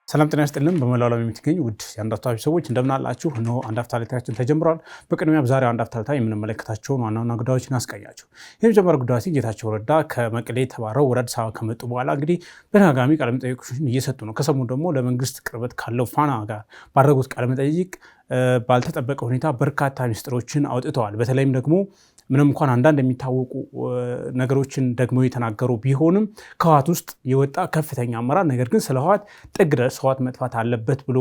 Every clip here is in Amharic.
ሰላም ጤና ይስጥልን። በመላው ዓለም የምትገኙ ውድ የአንድ አፍታ ሰዎች እንደምን አላችሁ? እነሆ አንድ አፍታ ዕለታችን ተጀምሯል። በቅድሚያ ዛሬ አንድ አፍታ ዕለታ የምንመለከታቸውን ዋና ዋና ጉዳዮችን አስቃኛችሁ። የመጀመሪያው ጉዳያችን ጌታቸው ረዳ ከመቀሌ ተባረው ወደ አዲስ አበባ ከመጡ በኋላ እንግዲህ በተደጋጋሚ ቃለ መጠይቆችን እየሰጡ ነው። ከሰሞኑ ደግሞ ለመንግስት ቅርበት ካለው ፋና ጋር ባደረጉት ቃለ መጠይቅ ባልተጠበቀ ሁኔታ በርካታ ሚስጥሮችን አውጥተዋል። በተለይም ደግሞ ምንም እንኳን አንዳንድ የሚታወቁ ነገሮችን ደግሞ የተናገሩ ቢሆንም ከህወሓት ውስጥ የወጣ ከፍተኛ አመራር ነገር ግን ስለ ህወሓት ጥግ ድረስ ህወሓት መጥፋት አለበት ብሎ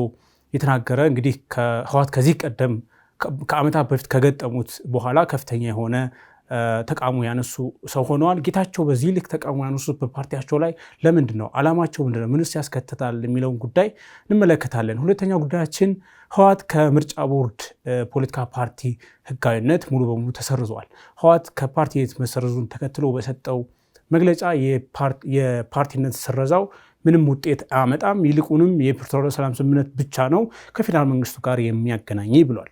የተናገረ እንግዲህ ከህወሓት ከዚህ ቀደም ከዓመታት በፊት ከገጠሙት በኋላ ከፍተኛ የሆነ ተቃውሞ ያነሱ ሰው ሆነዋል። ጌታቸው በዚህ ልክ ተቃውሞ ያነሱት በፓርቲያቸው ላይ ለምንድን ነው? ዓላማቸው ምንድን ነው? ምንስ ያስከትታል የሚለውን ጉዳይ እንመለከታለን። ሁለተኛው ጉዳያችን ህወሓት ከምርጫ ቦርድ ፖለቲካ ፓርቲ ህጋዊነት ሙሉ በሙሉ ተሰርዟል። ህወሓት ከፓርቲ መሰረዙን ተከትሎ በሰጠው መግለጫ የፓርቲነት ስረዛው ምንም ውጤት አያመጣም፣ ይልቁንም የፕሪቶሪያ ሰላም ስምምነት ብቻ ነው ከፌዴራል መንግስቱ ጋር የሚያገናኝ ብሏል።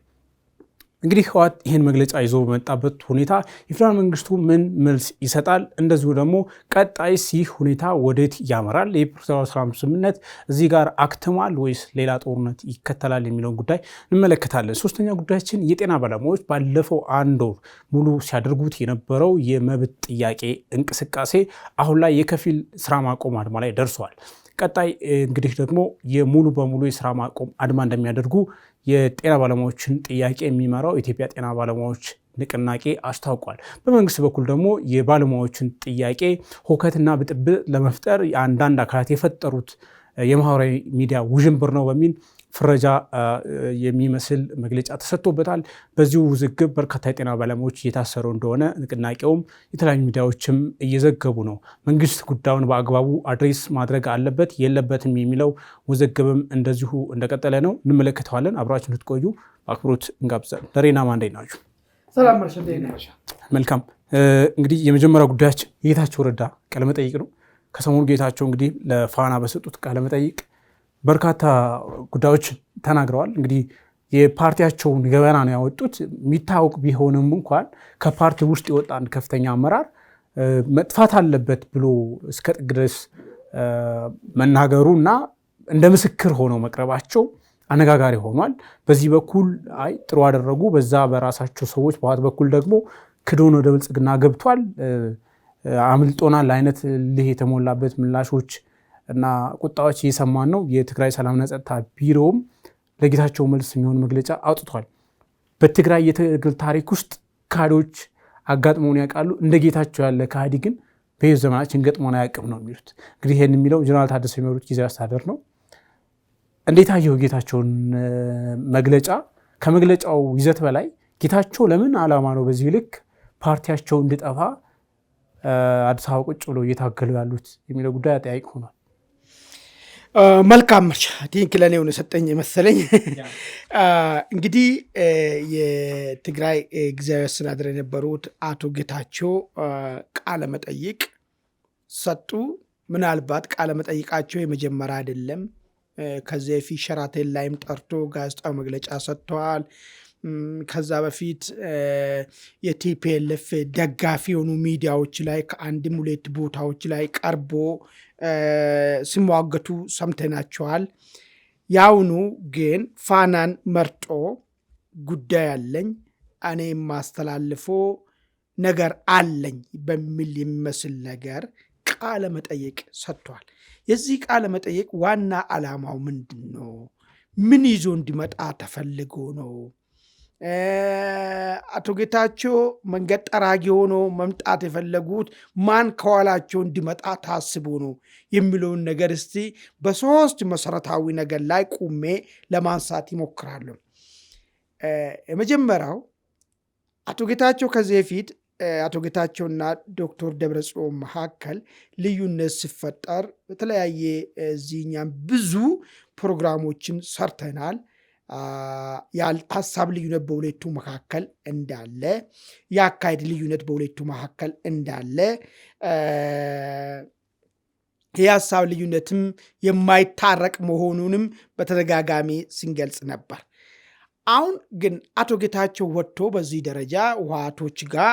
እንግዲህ ህወሓት ይህን መግለጫ ይዞ በመጣበት ሁኔታ የፌዴራል መንግስቱ ምን መልስ ይሰጣል? እንደዚሁ ደግሞ ቀጣይስ ይህ ሁኔታ ወዴት ያመራል? የፕሪቶሪያ ሰላም ስምምነት እዚህ ጋር አክትሟል ወይስ ሌላ ጦርነት ይከተላል የሚለውን ጉዳይ እንመለከታለን። ሶስተኛ ጉዳያችን የጤና ባለሙያዎች ባለፈው አንድ ወር ሙሉ ሲያደርጉት የነበረው የመብት ጥያቄ እንቅስቃሴ አሁን ላይ የከፊል ስራ ማቆም አድማ ላይ ደርሰዋል። ቀጣይ እንግዲህ ደግሞ የሙሉ በሙሉ የስራ ማቆም አድማ እንደሚያደርጉ የጤና ባለሙያዎችን ጥያቄ የሚመራው የኢትዮጵያ ጤና ባለሙያዎች ንቅናቄ አስታውቋል። በመንግስት በኩል ደግሞ የባለሙያዎችን ጥያቄ ሁከትና ብጥብጥ ለመፍጠር የአንዳንድ አካላት የፈጠሩት የማህበራዊ ሚዲያ ውዥንብር ነው በሚል ፍረጃ የሚመስል መግለጫ ተሰጥቶበታል። በዚሁ ውዝግብ በርካታ የጤና ባለሙያዎች እየታሰሩ እንደሆነ ንቅናቄውም የተለያዩ ሚዲያዎችም እየዘገቡ ነው። መንግስት ጉዳዩን በአግባቡ አድሬስ ማድረግ አለበት የለበትም የሚለው ውዝግብም እንደዚሁ እንደቀጠለ ነው። እንመለከተዋለን። አብራችሁ እንድትቆዩ በአክብሮት እንጋብዛለን። ደሬና ማንዴ ናችሁ? መልካም። እንግዲህ የመጀመሪያ ጉዳያችን የጌታቸው ረዳ ቃለመጠይቅ ነው። ከሰሞኑ ጌታቸው እንግዲህ ለፋና በሰጡት ቃለመጠይቅ በርካታ ጉዳዮች ተናግረዋል። እንግዲህ የፓርቲያቸውን ገበና ነው ያወጡት። የሚታወቅ ቢሆንም እንኳን ከፓርቲ ውስጥ የወጣ አንድ ከፍተኛ አመራር መጥፋት አለበት ብሎ እስከ ጥግ ድረስ መናገሩ እና እንደ ምስክር ሆነው መቅረባቸው አነጋጋሪ ሆኗል። በዚህ በኩል አይ ጥሩ አደረጉ፣ በዛ በራሳቸው ሰዎች በህወሓት በኩል ደግሞ ክዶን ወደ ብልጽግና ገብቷል፣ አምልጦናል አይነት ልህ የተሞላበት ምላሾች እና ቁጣዎች እየሰማን ነው። የትግራይ ሰላምና ጸጥታ ቢሮውም ለጌታቸው መልስ የሚሆን መግለጫ አውጥቷል። በትግራይ የትግል ታሪክ ውስጥ ካህዶች አጋጥመውን ያውቃሉ፣ እንደ ጌታቸው ያለ ካህዲ ግን በሕይወት ዘመናችን ገጥሞን አያውቅም ነው የሚሉት። እንግዲህ ይህን የሚለው ጀነራል ታደሰ የሚመሩት ጊዜያዊ አስተዳደር ነው። እንዴት አየሁ ጌታቸውን መግለጫ? ከመግለጫው ይዘት በላይ ጌታቸው ለምን ዓላማ ነው በዚህ ልክ ፓርቲያቸው እንዲጠፋ አዲስ አበባ ቁጭ ብሎ እየታገሉ ያሉት የሚለው ጉዳይ አጠያቂ ሆኗል። መልካም ምርጫ ቲንክ ለኔ ሆነ ሰጠኝ መሰለኝ። እንግዲህ የትግራይ ጊዜያዊ አስተዳደር የነበሩት አቶ ጌታቸው ቃለ መጠይቅ ሰጡ። ምናልባት ቃለ መጠይቃቸው የመጀመሪያ አይደለም። ከዚህ በፊት ሸራተን ላይም ጠርቶ ጋዜጣዊ መግለጫ ሰጥተዋል። ከዛ በፊት የቲፒኤልኤፍ ደጋፊ የሆኑ ሚዲያዎች ላይ ከአንድም ሁለት ቦታዎች ላይ ቀርቦ ሲሟገቱ ሰምተናቸዋል። ያውኑ ግን ፋናን መርጦ ጉዳይ አለኝ እኔ የማስተላልፎ ነገር አለኝ በሚል የሚመስል ነገር ቃለ መጠይቅ ሰጥቷል። የዚህ ቃለ መጠይቅ ዋና ዓላማው ምንድን ነው? ምን ይዞ እንዲመጣ ተፈልጎ ነው? አቶ ጌታቸው መንገድ ጠራጊ ሆኖ መምጣት የፈለጉት ማን ከኋላቸው እንዲመጣ ታስቦ ነው የሚለውን ነገር እስቲ በሶስት መሰረታዊ ነገር ላይ ቁሜ ለማንሳት ይሞክራሉ። የመጀመሪያው አቶ ጌታቸው ከዚህ በፊት አቶ ጌታቸውና ዶክተር ደብረጽዮን መካከል ልዩነት ሲፈጠር በተለያየ እዚህኛም ብዙ ፕሮግራሞችን ሰርተናል። ሀሳብ ልዩነት በሁለቱ መካከል እንዳለ፣ የአካሄድ ልዩነት በሁለቱ መካከል እንዳለ፣ የሀሳብ ልዩነትም የማይታረቅ መሆኑንም በተደጋጋሚ ሲንገልጽ ነበር። አሁን ግን አቶ ጌታቸው ወጥቶ በዚህ ደረጃ ህወሓቶች ጋር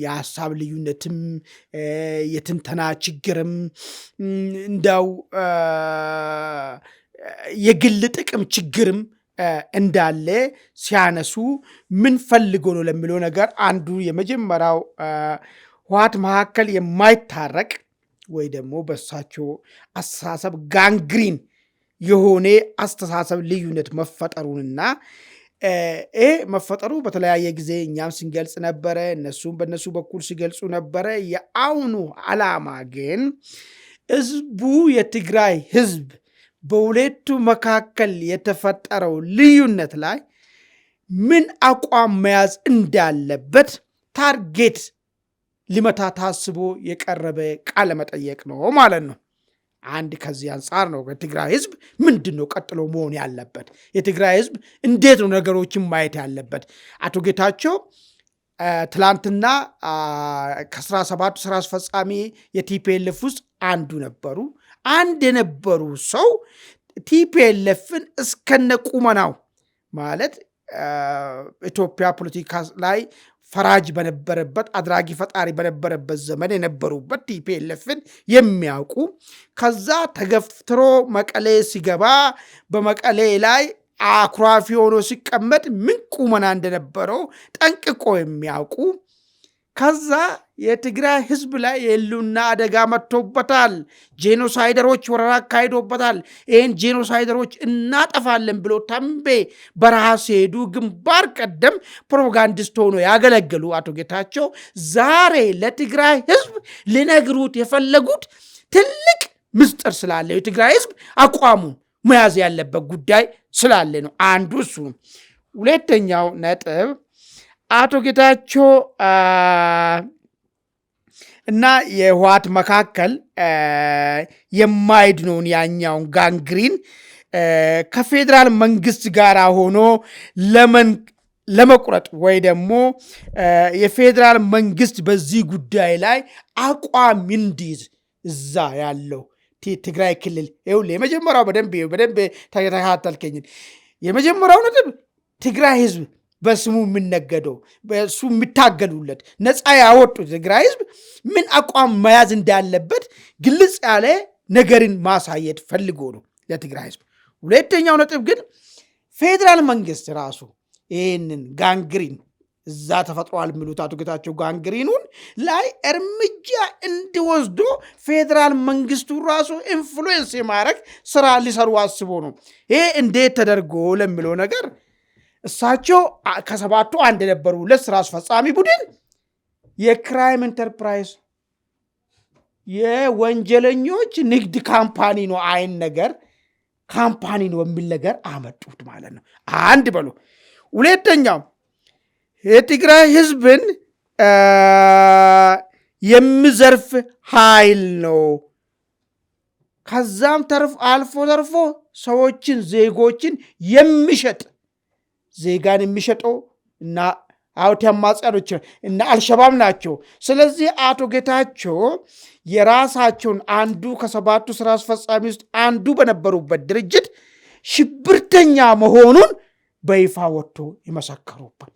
የሀሳብ ልዩነትም የትንተና ችግርም እንዳው የግል ጥቅም ችግርም እንዳለ ሲያነሱ ምን ፈልጎ ነው ለሚለው ነገር አንዱ የመጀመሪያው ህወሓት መካከል የማይታረቅ ወይ ደግሞ በሳቸው አስተሳሰብ ጋንግሪን የሆነ አስተሳሰብ ልዩነት መፈጠሩንና መፈጠሩ በተለያየ ጊዜ እኛም ስንገልጽ ነበረ፣ እነሱም በእነሱ በኩል ሲገልጹ ነበረ። የአሁኑ ዓላማ ግን ህዝቡ የትግራይ ህዝብ በሁለቱ መካከል የተፈጠረው ልዩነት ላይ ምን አቋም መያዝ እንዳለበት ታርጌት ሊመታ ታስቦ የቀረበ ቃለ መጠየቅ ነው ማለት ነው። አንድ ከዚህ አንጻር ነው የትግራይ ህዝብ ምንድን ነው ቀጥሎ መሆን ያለበት? የትግራይ ህዝብ እንዴት ነው ነገሮችን ማየት ያለበት? አቶ ጌታቸው ትላንትና ከ17ቱ ስራ አስፈጻሚ የቲፒኤልኤፍ ውስጥ አንዱ ነበሩ። አንድ የነበሩ ሰው ቲፒኤልኤፍን እስከነ ቁመናው ማለት ኢትዮጵያ ፖለቲካ ላይ ፈራጅ በነበረበት አድራጊ ፈጣሪ በነበረበት ዘመን የነበሩበት ቲፒኤልኤፍን የሚያውቁ ከዛ ተገፍትሮ መቀሌ ሲገባ በመቀሌ ላይ አኩራፊ ሆኖ ሲቀመጥ ምን ቁመና እንደነበረው ጠንቅቆ የሚያውቁ ከዛ የትግራይ ህዝብ ላይ የህልውና አደጋ መጥቶበታል፣ ጄኖሳይደሮች ወረራ አካሂዶበታል፣ ይህን ጄኖሳይደሮች እናጠፋለን ብሎ ተንቤ በረሃ ሲሄዱ ግንባር ቀደም ፕሮፓጋንዲስት ሆኖ ያገለገሉ አቶ ጌታቸው ዛሬ ለትግራይ ህዝብ ሊነግሩት የፈለጉት ትልቅ ምስጢር ስላለ የትግራይ ህዝብ አቋሙን መያዝ ያለበት ጉዳይ ስላለ ነው። አንዱ እሱ ነው። ሁለተኛው ነጥብ አቶ ጌታቸው እና የህወሓት መካከል የማይድነውን ያኛውን ጋንግሪን ከፌዴራል መንግስት ጋር ሆኖ ለመቁረጥ ወይ ደግሞ የፌዴራል መንግስት በዚህ ጉዳይ ላይ አቋም እንዲይዝ እዛ ያለው ትግራይ ክልል ይኸውልህ፣ የመጀመሪያው በደንብ ተከታተልከኝ። የመጀመሪያው ነጥብ ትግራይ ህዝብ በስሙ የሚነገደው በሱ የሚታገሉለት ነፃ ያወጡት ትግራይ ህዝብ ምን አቋም መያዝ እንዳለበት ግልጽ ያለ ነገርን ማሳየት ፈልጎ ነው ለትግራይ ህዝብ። ሁለተኛው ነጥብ ግን ፌዴራል መንግስት ራሱ ይህንን ጋንግሪን እዛ ተፈጥሯል የሚሉት አቶ ጌታቸው ጋንግሪኑን ላይ እርምጃ እንዲወስዶ ፌዴራል መንግስቱ ራሱ ኢንፍሉዌንስ የማድረግ ስራ ሊሰሩ አስቦ ነው። ይሄ እንዴት ተደርጎ ለሚለው ነገር እሳቸው ከሰባቱ አንድ የነበሩ ሁለት ስራ አስፈጻሚ ቡድን የክራይም ኢንተርፕራይዝ የወንጀለኞች ንግድ ካምፓኒ ነው አይን ነገር ካምፓኒ ነው የሚል ነገር አመጡት ማለት ነው። አንድ በሉ። ሁለተኛው የትግራይ ህዝብን የሚዘርፍ ኃይል ነው። ከዛም አልፎ ተርፎ ሰዎችን ዜጎችን የሚሸጥ ዜጋን የሚሸጠው እና አውቲ አማጽያኖች እና አልሸባብ ናቸው። ስለዚህ አቶ ጌታቸው የራሳቸውን አንዱ ከሰባቱ ስራ አስፈጻሚ ውስጥ አንዱ በነበሩበት ድርጅት ሽብርተኛ መሆኑን በይፋ ወጥቶ የመሰከሩበት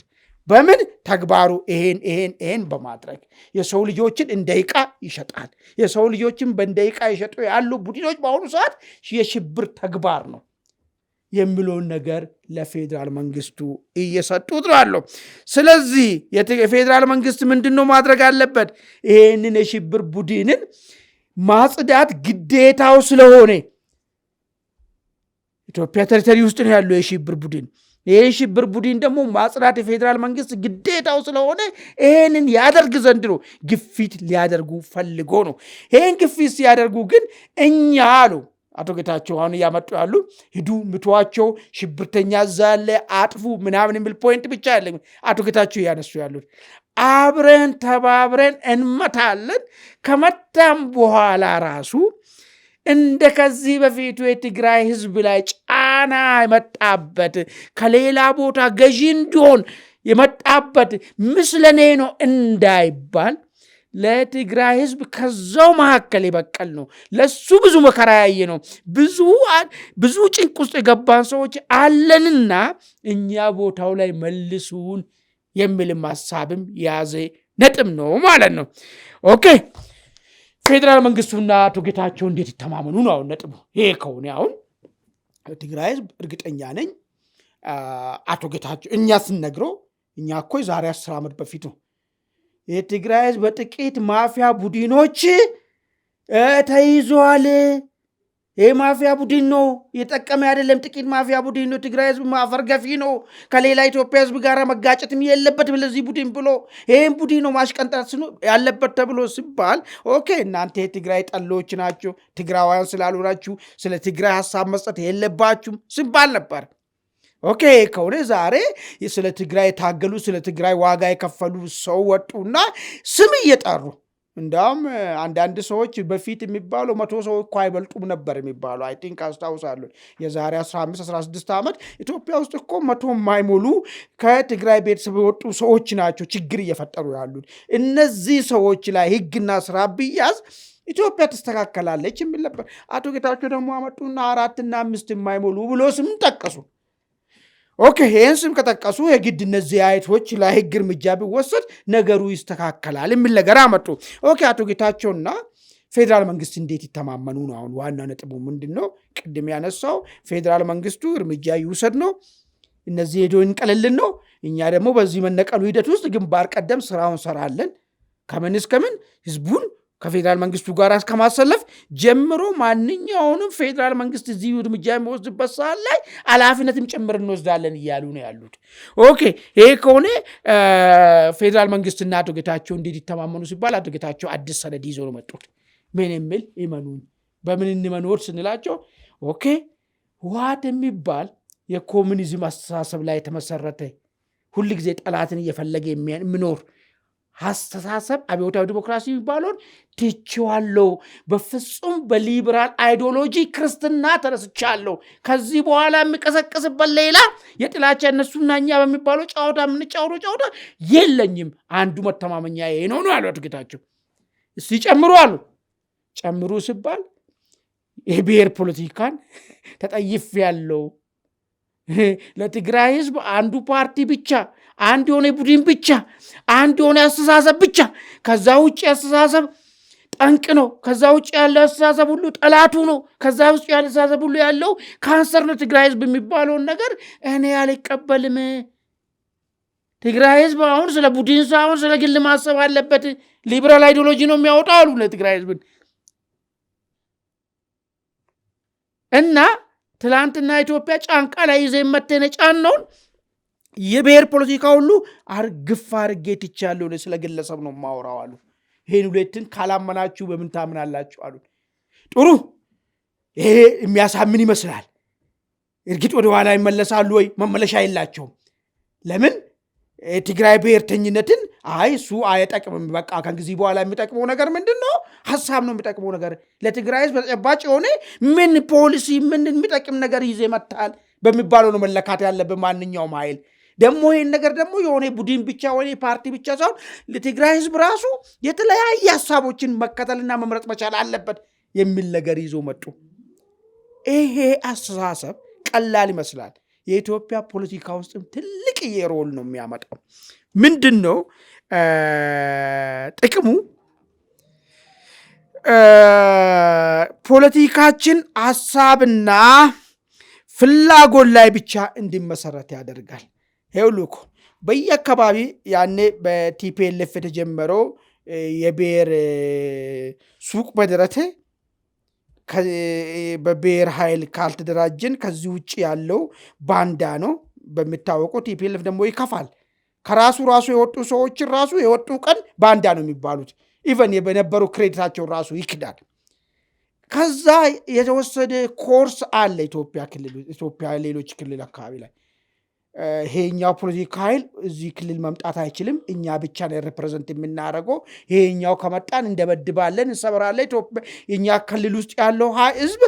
በምን ተግባሩ ይሄን በማድረግ የሰው ልጆችን እንደ ዕቃ ይሸጣል። የሰው ልጆችን በእንደ ዕቃ ይሸጡ ያሉ ቡድኖች በአሁኑ ሰዓት የሽብር ተግባር ነው የሚለውን ነገር ለፌዴራል መንግስቱ እየሰጡት ነው ያለው። ስለዚህ የፌዴራል መንግስት ምንድነው ማድረግ አለበት? ይሄንን የሽብር ቡድንን ማጽዳት ግዴታው ስለሆነ ኢትዮጵያ ቴሪቶሪ ውስጥ ነው ያለው የሽብር ቡድን። ይህ ሽብር ቡድን ደግሞ ማጽዳት የፌዴራል መንግስት ግዴታው ስለሆነ ይሄንን ያደርግ ዘንድ ነው ግፊት ሊያደርጉ ፈልጎ ነው። ይሄን ግፊት ሲያደርጉ ግን እኛ አሉ አቶ ጌታቸው አሁን እያመጡ ያሉ ሂዱ ምቷቸው፣ ሽብርተኛ ዛለ አጥፉ ምናምን የሚል ፖይንት ብቻ ያለ አቶ ጌታቸው እያነሱ ያሉት አብረን ተባብረን እንመታለን። ከመታም በኋላ ራሱ እንደ ከዚህ በፊቱ የትግራይ ህዝብ ላይ ጫና የመጣበት ከሌላ ቦታ ገዢ እንዲሆን የመጣበት ምስለኔ ነው እንዳይባል ለትግራይ ህዝብ ከዛው መካከል የበቀል ነው። ለሱ ብዙ መከራ ያየ ነው። ብዙ ጭንቅ ውስጥ የገባን ሰዎች አለንና እኛ ቦታው ላይ መልሱን የሚልም ሀሳብም የያዘ ነጥብ ነው ማለት ነው። ኦኬ ፌዴራል መንግስቱና አቶ ጌታቸው እንዴት ይተማመኑ ነው አሁን ነጥቡ። ይሄ ከሆነ አሁን ትግራይ ህዝብ እርግጠኛ ነኝ አቶ ጌታቸው እኛ ስንነግረው እኛ እኮ ዛሬ 10 ዓመት በፊት ነው የትግራይ ህዝብ በጥቂት ማፊያ ቡድኖች ተይዟል። ይህ ማፊያ ቡድን ነው የጠቀመ አይደለም። ጥቂት ማፊያ ቡድን ነው። ትግራይ ህዝብ ማፈርገፊ ነው። ከሌላ ኢትዮጵያ ህዝብ ጋር መጋጨትም የለበትም ለዚህ ቡድን ብሎ ይህም ቡድን ነው ማሽቀንጣት ያለበት ተብሎ ሲባል ኦኬ እናንተ የትግራይ ጠሎች ናቸው፣ ትግራዋያን ስላልሆናችሁ ስለ ትግራይ ሀሳብ መስጠት የለባችሁም ሲባል ነበር። ኦኬ ከሆነ ዛሬ ስለ ትግራይ የታገሉ ስለ ትግራይ ዋጋ የከፈሉ ሰው ወጡና ስም እየጠሩ እንዳውም አንዳንድ ሰዎች በፊት የሚባለው 100 ሰው እኮ አይበልጡም ነበር የሚባለው። አይ ቲንክ አስታውሳለሁ የዛሬ 15-16 ዓመት ኢትዮጵያ ውስጥ እኮ 100 የማይሞሉ ከትግራይ ቤተሰብ የወጡ ሰዎች ናቸው ችግር እየፈጠሩ ያሉት። እነዚህ ሰዎች ላይ ህግና ስራ ቢያዝ ኢትዮጵያ ትስተካከላለች የሚል ነበር። አቶ ጌታቸው ደግሞ አመጡና 4 እና 5 የማይሞሉ ብሎ ስም ጠቀሱ። ኦኬ ይህን ስም ከጠቀሱ የግድ እነዚህ አይቶች ላይ ህግ እርምጃ ቢወሰድ ነገሩ ይስተካከላል የሚል ነገር አመጡ። ኦኬ አቶ ጌታቸውና ፌዴራል መንግስት እንዴት ይተማመኑ ነው አሁን ዋና ነጥቡ ምንድን ነው? ቅድም ያነሳው ፌዴራል መንግስቱ እርምጃ ይውሰድ ነው፣ እነዚህ ሄዶ እንቀልልን ነው። እኛ ደግሞ በዚህ መነቀሉ ሂደት ውስጥ ግንባር ቀደም ስራውን ሰራለን። ከምን እስከምን ህዝቡን ከፌዴራል መንግስቱ ጋር እስከማሰለፍ ጀምሮ ማንኛውንም ፌዴራል መንግስት እዚህ እርምጃ የሚወስድበት ሰዓት ላይ ኃላፊነትም ጭምር እንወስዳለን እያሉ ነው ያሉት። ኦኬ ይሄ ከሆነ ፌዴራል መንግስትና አቶ ጌታቸው እንዴት ይተማመኑ ሲባል አቶ ጌታቸው አዲስ ሰነድ ይዞ ነው መጡት። ምን የሚል ይመኑኝ በምን እንመኖር ስንላቸው ኦኬ ህወሓት የሚባል የኮሙኒዝም አስተሳሰብ ላይ የተመሰረተ ሁልጊዜ ጠላትን እየፈለገ የሚኖር አስተሳሰብ አብዮታዊ ዲሞክራሲ የሚባለውን ትቼዋለሁ። በፍጹም በሊበራል አይዲዮሎጂ ክርስትና ተነስቻለሁ። ከዚህ በኋላ የሚቀሰቅስበት ሌላ የጥላቻ እነሱና እኛ በሚባለው ጨዋታ የምንጫወተው ጨዋታ የለኝም። አንዱ መተማመኛ ይሄ ነው አሉ አቶ ጌታቸው። ሲጨምሩ አሉ ጨምሩ ሲባል የብሔር ፖለቲካን ተጠይፍ ያለው ለትግራይ ህዝብ አንዱ ፓርቲ ብቻ አንድ የሆነ ቡድን ብቻ አንድ የሆነ አስተሳሰብ ብቻ ከዛ ውጭ አስተሳሰብ ጠንቅ ነው። ከዛ ውጭ ያለው አስተሳሰብ ሁሉ ጠላቱ ነው። ከዛ ውጭ ያለው አስተሳሰብ ሁሉ ያለው ካንሰር ነው። ትግራይ ህዝብ የሚባለውን ነገር እኔ አልቀበልም። ትግራይ ህዝብ አሁን ስለ ቡድን ሳይሆን ስለ ግል ማሰብ አለበት። ሊበራል አይዲዮሎጂ ነው የሚያወጣው አሉ ለትግራይ ህዝብ እና ትላንትና ኢትዮጵያ ጫንቃ ላይ ይዘ መተነ ጫናውን የብሔር ፖለቲካ ሁሉ አርግፋ አርጌት ይቻለሁ ስለ ግለሰብ ነው ማወራው አሉ። ይሄን ሁለትን ካላመናችሁ በምን ታምናላችሁ አሉ። ጥሩ ይሄ የሚያሳምን ይመስላል። እርግጥ ወደ ኋላ ይመለሳሉ ወይ? መመለሻ የላቸውም። ለምን ትግራይ ብሔርተኝነትን እሱ አይጠቅምም። በቃ ከዚህ በኋላ የሚጠቅመው ነገር ምንድነው? ሐሳብ ነው የሚጠቅመው ነገር። ለትግራይ ህዝብ ተጨባጭ የሆነ ምን ፖሊሲ ምን የሚጠቅም ነገር ይዘ መጣል በሚባለው ነው መለካት ያለበት ማንኛውም ኃይል። ደግሞ ይሄን ነገር ደግሞ የሆነ ቡድን ብቻ ወይ ፓርቲ ብቻ ሳይሆን ለትግራይ ህዝብ ራሱ የተለያየ ሐሳቦችን መከተልና መምረጥ መቻል አለበት የሚል ነገር ይዞ መጡ። ይሄ አስተሳሰብ ቀላል ይመስላል። የኢትዮጵያ ፖለቲካ ውስጥም ትልቅ የሮል ነው የሚያመጣው። ምንድነው ጥቅሙ? ፖለቲካችን ሐሳብና ፍላጎት ላይ ብቻ እንዲመሰረት ያደርጋል። ይኸውልህ በየአካባቢ ያኔ በቲፒኤልኤፍ የተጀመረው የብሔር ሱቅ በደረቴ በብሔር ኃይል ካልተደራጀን ከዚህ ውጭ ያለው ባንዳ ነው በሚታወቀው። ቲፒኤልኤፍ ደግሞ ይከፋል። ከራሱ የወጡ ሰዎችን ራሱ የወጡ ቀን ባንዳ ነው የሚባሉት። ኢቨን በነበሩ ክሬዲታቸው ራሱ ይክዳል። ከዛ የተወሰደ ኮርስ አለ ኢትዮጵያ ሌሎች ክልል አካባቢ ላይ ይሄኛው ፖለቲካ ኃይል እዚህ ክልል መምጣት አይችልም፣ እኛ ብቻ ነው ሪፕሬዘንት የምናደርገው፣ ይሄኛው ከመጣን እንደበድባለን፣ እንሰበራለን። ኢትዮጵያ የኛ ክልል ውስጥ ያለው ህዝብ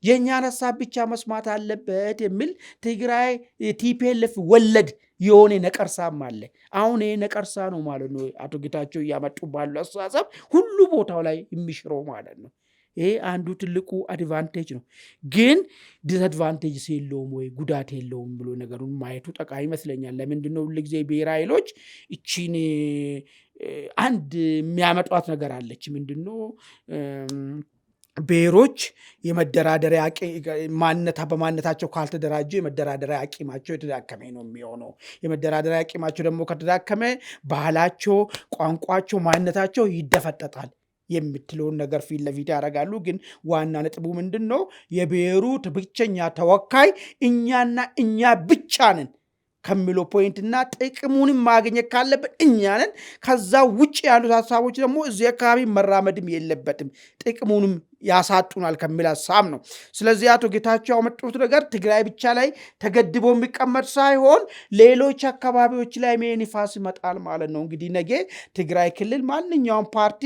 የእኛን ሀሳብ ብቻ መስማት አለበት የሚል ትግራይ ቲፒኤልኤፍ ወለድ የሆነ ነቀርሳም አለ። አሁን ይሄ ነቀርሳ ነው ማለት ነው አቶ ጌታቸው እያመጡ ባሉ አስተሳሰብ ሁሉ ቦታው ላይ የሚሽረው ማለት ነው። ይሄ አንዱ ትልቁ አድቫንቴጅ ነው። ግን ዲስአድቫንቴጅ የለውም ወይ ጉዳት የለውም ብሎ ነገሩን ማየቱ ጠቃሚ ይመስለኛል። ለምንድነው ሁልጊዜ ብሔራዊ ኃይሎች እቺን አንድ የሚያመጧት ነገር አለች። ምንድነው ብሔሮች የመደራደሪያ በማንነታቸው ካልተደራጁ የመደራደሪያ አቂማቸው የተዳከመ ነው የሚሆነው። የመደራደሪያ አቂማቸው ደግሞ ከተዳከመ ባህላቸው፣ ቋንቋቸው፣ ማንነታቸው ይደፈጠጣል የምትለውን ነገር ፊት ለፊት ያደርጋሉ። ግን ዋና ነጥቡ ምንድነው? የብሔሩ ብቸኛ ተወካይ እኛና እኛ ብቻ ነን ከሚለው ፖይንትና ጥቅሙንም ማግኘት ካለበት እኛ ነን። ከዛ ውጭ ያሉት ሀሳቦች ደግሞ እዚህ አካባቢ መራመድም የለበትም፣ ጥቅሙንም ያሳጡናል ከሚል ሀሳብ ነው። ስለዚህ አቶ ጌታቸው ያመጡት ነገር ትግራይ ብቻ ላይ ተገድቦ የሚቀመጥ ሳይሆን ሌሎች አካባቢዎች ላይ ሜኒፋስ ይመጣል ማለት ነው። እንግዲህ ነገ ትግራይ ክልል ማንኛውም ፓርቲ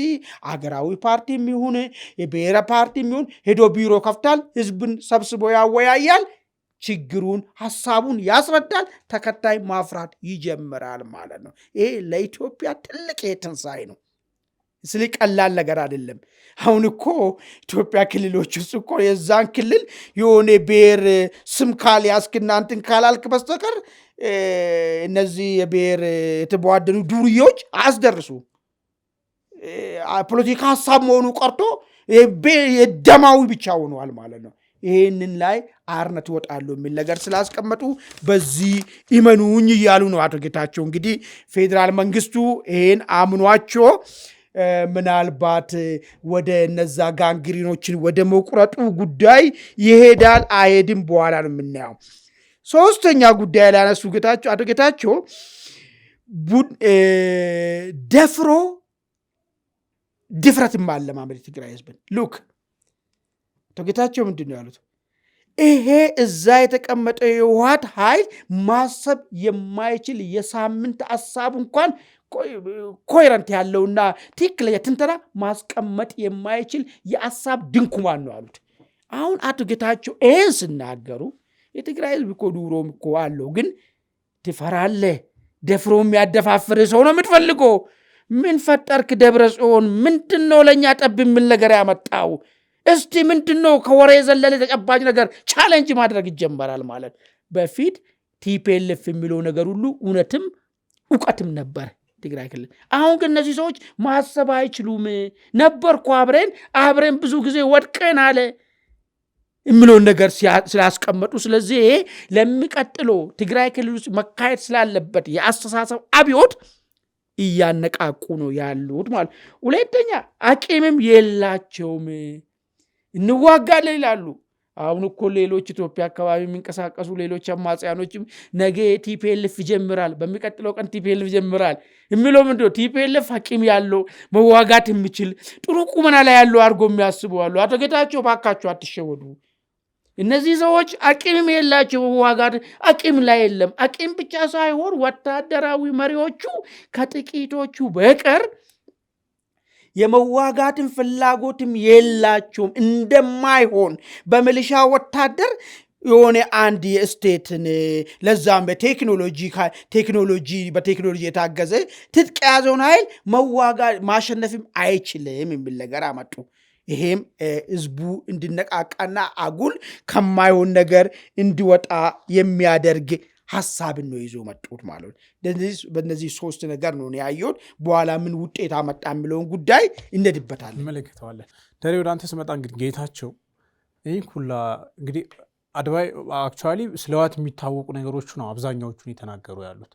አገራዊ ፓርቲ የሚሆን የብሔረ ፓርቲ የሚሆን ሄዶ ቢሮ ከፍታል፣ ህዝብን ሰብስቦ ያወያያል፣ ችግሩን ሐሳቡን ያስረዳል፣ ተከታይ ማፍራት ይጀምራል ማለት ነው። ይሄ ለኢትዮጵያ ትልቅ የትንሳኤ ነው። ስለ ቀላል ነገር አይደለም። አሁን እኮ ኢትዮጵያ ክልሎች ውስጥ እኮ የዛን ክልል የሆነ ብሔር ስም ካልያዝክ እናንተን ካላልክ በስተቀር እነዚህ የብሔር የተቧደኑ ዱርዬዎች አያስደርሱ። ፖለቲካ ሐሳብ መሆኑ ቀርቶ የደማዊ ብቻ ሆኗል ማለት ነው። ይህንን ላይ አርነት ይወጣሉ የሚል ነገር ስላስቀመጡ በዚህ ኢመኑኝ እያሉ ነው አቶ ጌታቸው። እንግዲህ ፌዴራል መንግስቱ ይህን አምኗቸው ምናልባት ወደ እነዛ ጋንግሪኖችን ወደ መቁረጡ ጉዳይ ይሄዳል አይሄድም በኋላ ነው የምናየው። ሶስተኛ ጉዳይ ላይ ያነሱ አቶ ጌታቸው ደፍሮ ድፍረትም አለማመድ የትግራይ ህዝብን ሉክ አቶ ጌታቸው ምንድን ነው ያሉት? ይሄ እዛ የተቀመጠው የህወሓት ኃይል ማሰብ የማይችል የሳምንት ሀሳብ እንኳን ኮሄረንት ያለውና ትክክለኛ ትንተና ማስቀመጥ የማይችል የሀሳብ ድንኩማን ነው አሉት። አሁን አቶ ጌታቸው ይህን ስናገሩ የትግራይ ህዝብ እኮ ዱሮም እኮ አለው፣ ግን ትፈራለህ፣ ደፍሮ የሚያደፋፍር ሰው ነው የምትፈልገው። ምን ፈጠርክ ደብረ ጽዮን? ምንድን ነው ለእኛ ጠብ የሚል ነገር ያመጣው? እስቲ ምንድን ነው ከወሬ የዘለለ ተጨባጭ ነገር ቻሌንጅ ማድረግ ይጀመራል ማለት። በፊት ቲፒኤልኤፍ የሚለው ነገር ሁሉ እውነትም እውቀትም ነበር ትግራይ ክልል። አሁን ግን እነዚህ ሰዎች ማሰብ አይችሉም። ነበርኩ አብረን ብዙ ጊዜ ወድቀን አለ የሚለውን ነገር ስላስቀመጡ፣ ስለዚህ ይሄ ለሚቀጥለው ትግራይ ክልል ውስጥ መካሄድ ስላለበት የአስተሳሰብ አብዮት እያነቃቁ ነው ያሉት ማለት። ሁለተኛ አቂምም የላቸውም፣ እንዋጋለን ይላሉ። አሁን እኮ ሌሎች ኢትዮጵያ አካባቢ የሚንቀሳቀሱ ሌሎች አማጽያኖችም ነገ ቲፒኤልኤፍ ይጀምራል፣ በሚቀጥለው ቀን ቲፒኤልኤፍ ይጀምራል የሚለው ምንድን ነው? ቲፒኤልኤፍ አቂም ያለው መዋጋት የሚችል ጥሩ ቁመና ላይ ያለው አድርጎ የሚያስቡ አሉ። አቶ ጌታቸው ባካቸው አትሸወዱ። እነዚህ ሰዎች አቂምም የላቸው፣ መዋጋት አቂም ላይ የለም። አቂም ብቻ ሳይሆን ወታደራዊ መሪዎቹ ከጥቂቶቹ በቀር የመዋጋትን ፍላጎትም የላቸውም። እንደማይሆን በሚሊሻ ወታደር የሆነ አንድ የስቴትን ለዛም በቴክኖሎጂ የታገዘ ትጥቅ የያዘውን ኃይል መዋጋት ማሸነፍም አይችልም የሚል ነገር አመጡ። ይሄም ህዝቡ እንዲነቃቃና አጉል ከማይሆን ነገር እንዲወጣ የሚያደርግ ሐሳብን ነው ይዞ መጡት ማለት ነው። በእነዚህ ሶስት ነገር ነው ያየሁት። በኋላ ምን ውጤት አመጣ የሚለውን ጉዳይ እንደድበታለን እንመለከተዋለን። ደሬ ወደ አንተ ስመጣ እንግዲህ ጌታቸው ይህ ሁላ እንግዲህ አድባይ አክቹዋሊ ስለ ህወሓት የሚታወቁ ነገሮች ነው አብዛኛዎቹን የተናገሩ ያሉት።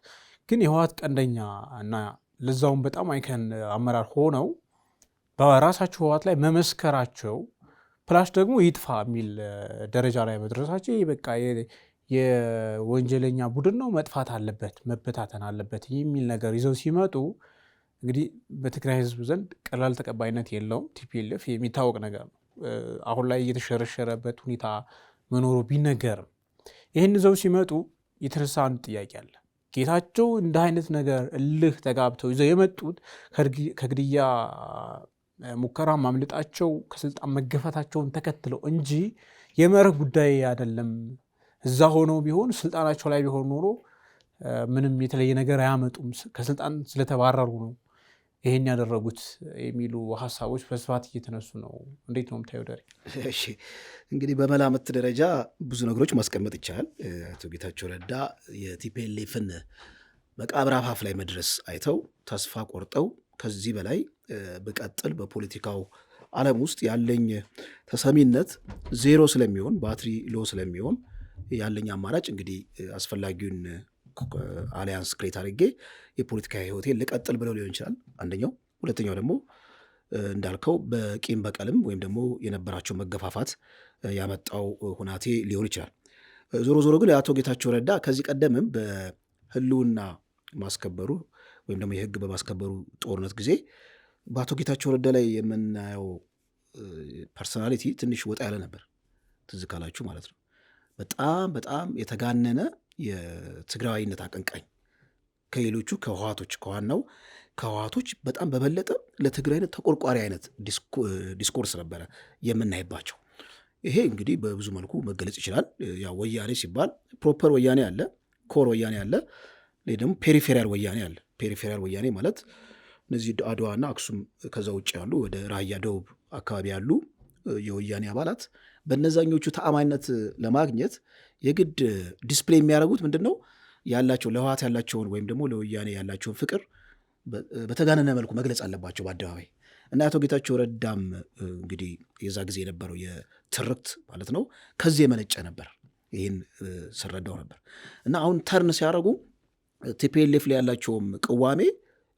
ግን የህወሓት ቀንደኛ እና ለዛውም በጣም አይከን አመራር ሆነው በራሳቸው ህወሓት ላይ መመስከራቸው ፕላስ ደግሞ ይጥፋ የሚል ደረጃ ላይ መድረሳቸው በቃ የወንጀለኛ ቡድን ነው፣ መጥፋት አለበት፣ መበታተን አለበት የሚል ነገር ይዘው ሲመጡ እንግዲህ በትግራይ ህዝብ ዘንድ ቀላል ተቀባይነት የለውም። ቲፒኤልኤፍ የሚታወቅ ነገር ነው። አሁን ላይ እየተሸረሸረበት ሁኔታ መኖሩ ቢነገርም ይህን ይዘው ሲመጡ የተነሳ አንድ ጥያቄ አለ። ጌታቸው እንደ አይነት ነገር እልህ ተጋብተው ይዘው የመጡት ከግድያ ሙከራ ማምለጣቸው ከስልጣን መገፋታቸውን ተከትለው እንጂ የመርህ ጉዳይ አይደለም። እዛ ሆነው ቢሆን ስልጣናቸው ላይ ቢሆን ኖሮ ምንም የተለየ ነገር አያመጡም፣ ከስልጣን ስለተባረሩ ነው ይሄን ያደረጉት የሚሉ ሀሳቦች በስፋት እየተነሱ ነው። እንዴት ነው የምታየው ደሬ? እሺ እንግዲህ በመላምት ደረጃ ብዙ ነገሮች ማስቀመጥ ይቻላል። አቶ ጌታቸው ረዳ የቲፒኤልኤፍን መቃብር አፋፍ ላይ መድረስ አይተው ተስፋ ቆርጠው ከዚህ በላይ ብቀጥል በፖለቲካው ዓለም ውስጥ ያለኝ ተሰሚነት ዜሮ ስለሚሆን ባትሪ ሎ ስለሚሆን ያለኝ አማራጭ እንግዲህ አስፈላጊውን አሊያንስ ክሬት አድርጌ የፖለቲካ ህይወቴን ልቀጥል ብለው ሊሆን ይችላል አንደኛው። ሁለተኛው ደግሞ እንዳልከው በቂም በቀልም ወይም ደግሞ የነበራቸው መገፋፋት ያመጣው ሁናቴ ሊሆን ይችላል። ዞሮ ዞሮ ግን የአቶ ጌታቸው ረዳ ከዚህ ቀደምም በህልውና ማስከበሩ ወይም ደግሞ የህግ በማስከበሩ ጦርነት ጊዜ በአቶ ጌታቸው ረዳ ላይ የምናየው ፐርሶናሊቲ ትንሽ ወጣ ያለ ነበር፣ ትዝ ካላችሁ ማለት ነው። በጣም በጣም የተጋነነ የትግራዋይነት አቀንቃኝ ከሌሎቹ ከዋናው ከህወሓቶች በጣም በበለጠ ለትግራይነት ተቆርቋሪ አይነት ዲስኮርስ ነበረ የምናይባቸው። ይሄ እንግዲህ በብዙ መልኩ መገለጽ ይችላል። ያው ወያኔ ሲባል ፕሮፐር ወያኔ አለ፣ ኮር ወያኔ አለ፣ ደግሞ ፔሪፌሪያል ወያኔ አለ። ፔሪፌሪያል ወያኔ ማለት እነዚህ አድዋና አክሱም ከዛ ውጭ ያሉ ወደ ራያ ደቡብ አካባቢ ያሉ የወያኔ አባላት በነዛኞቹ ተአማኝነት ለማግኘት የግድ ዲስፕሌይ የሚያደርጉት ምንድን ነው ያላቸው ለህወሓት ያላቸውን ወይም ደግሞ ለወያኔ ያላቸውን ፍቅር በተጋነነ መልኩ መግለጽ አለባቸው በአደባባይ። እና አቶ ጌታቸው ረዳም እንግዲህ የዛ ጊዜ የነበረው የትርክት ማለት ነው ከዚህ የመነጨ ነበር። ይህን ስረዳው ነበር። እና አሁን ተርን ሲያደርጉ ቲፒኤልኤፍ ላይ ያላቸውም ቅዋሜ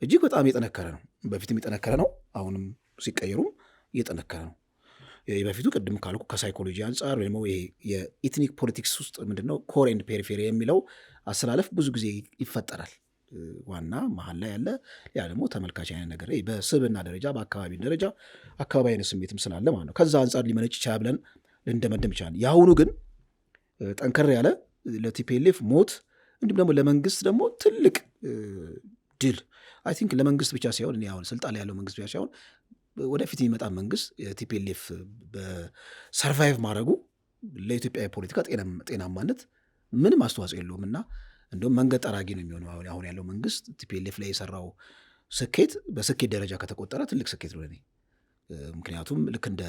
እጅግ በጣም የጠነከረ ነው። በፊትም የጠነከረ ነው፣ አሁንም ሲቀየሩም እየጠነከረ ነው። በፊቱ ቅድም ካልኩ ከሳይኮሎጂ አንጻር ወይ ደግሞ የኢትኒክ ፖለቲክስ ውስጥ ምንድነው ኮር ኤንድ ፔሪፌሪ የሚለው አሰላለፍ ብዙ ጊዜ ይፈጠራል። ዋና መሀል ላይ ያለ ያ ደግሞ ተመልካች አይነት ነገር በስብና ደረጃ በአካባቢ ደረጃ አካባቢ አይነት ስሜትም ስላለ ማለት ነው። ከዛ አንጻር ሊመነጭ ይችላል ብለን ልንደመደም ይችላል። የአሁኑ ግን ጠንከር ያለ ለቲፒኤልኤፍ ሞት እንዲሁም ደግሞ ለመንግስት ደግሞ ትልቅ ድል አይ ቲንክ ለመንግስት ብቻ ሳይሆን እኔ አሁን ስልጣን ላይ ያለው መንግስት ብቻ ሳይሆን ወደፊት የሚመጣ መንግስት ቲፒኤልኤፍ በሰርቫይቭ ማድረጉ ለኢትዮጵያ የፖለቲካ ጤናማነት ምንም አስተዋጽኦ የለውም እና እንደውም መንገድ ጠራጊ ነው የሚሆነው። አሁን ያለው መንግስት ቲፒኤልኤፍ ላይ የሰራው ስኬት በስኬት ደረጃ ከተቆጠረ ትልቅ ስኬት ነው ለእኔ። ምክንያቱም ልክ እንደ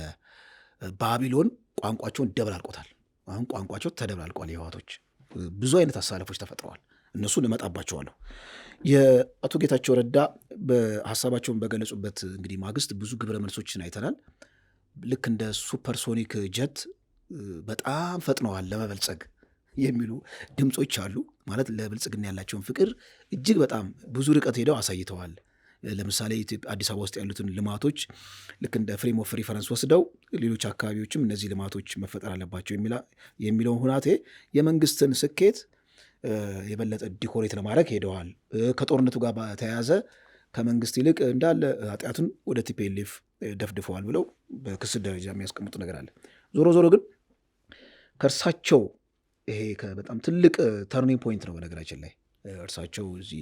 ባቢሎን ቋንቋቸውን ደበላልቆታል። አሁን ቋንቋቸው ተደበላልቋል። የህወሓቶች ብዙ አይነት አሳለፎች ተፈጥረዋል። እነሱን እመጣባቸዋለሁ። የአቶ ጌታቸው ረዳ በሀሳባቸውን በገለጹበት እንግዲህ ማግስት ብዙ ግብረ መልሶችን አይተናል። ልክ እንደ ሱፐርሶኒክ ጀት በጣም ፈጥነዋል ለመበልጸግ የሚሉ ድምፆች አሉ። ማለት ለብልጽግና ያላቸውን ፍቅር እጅግ በጣም ብዙ ርቀት ሄደው አሳይተዋል። ለምሳሌ አዲስ አበባ ውስጥ ያሉትን ልማቶች ልክ እንደ ፍሬም ኦፍ ሪፈረንስ ወስደው ሌሎች አካባቢዎችም እነዚህ ልማቶች መፈጠር አለባቸው የሚለውን ሁናቴ የመንግስትን ስኬት የበለጠ ዲኮሬት ለማድረግ ሄደዋል። ከጦርነቱ ጋር በተያያዘ ከመንግስት ይልቅ እንዳለ ኃጢአቱን ወደ ቲፒኤልኤፍ ደፍድፈዋል ብለው በክስ ደረጃ የሚያስቀምጡ ነገር አለ። ዞሮ ዞሮ ግን ከእርሳቸው ይሄ በጣም ትልቅ ተርኒንግ ፖይንት ነው። በነገራችን ላይ እርሳቸው እዚህ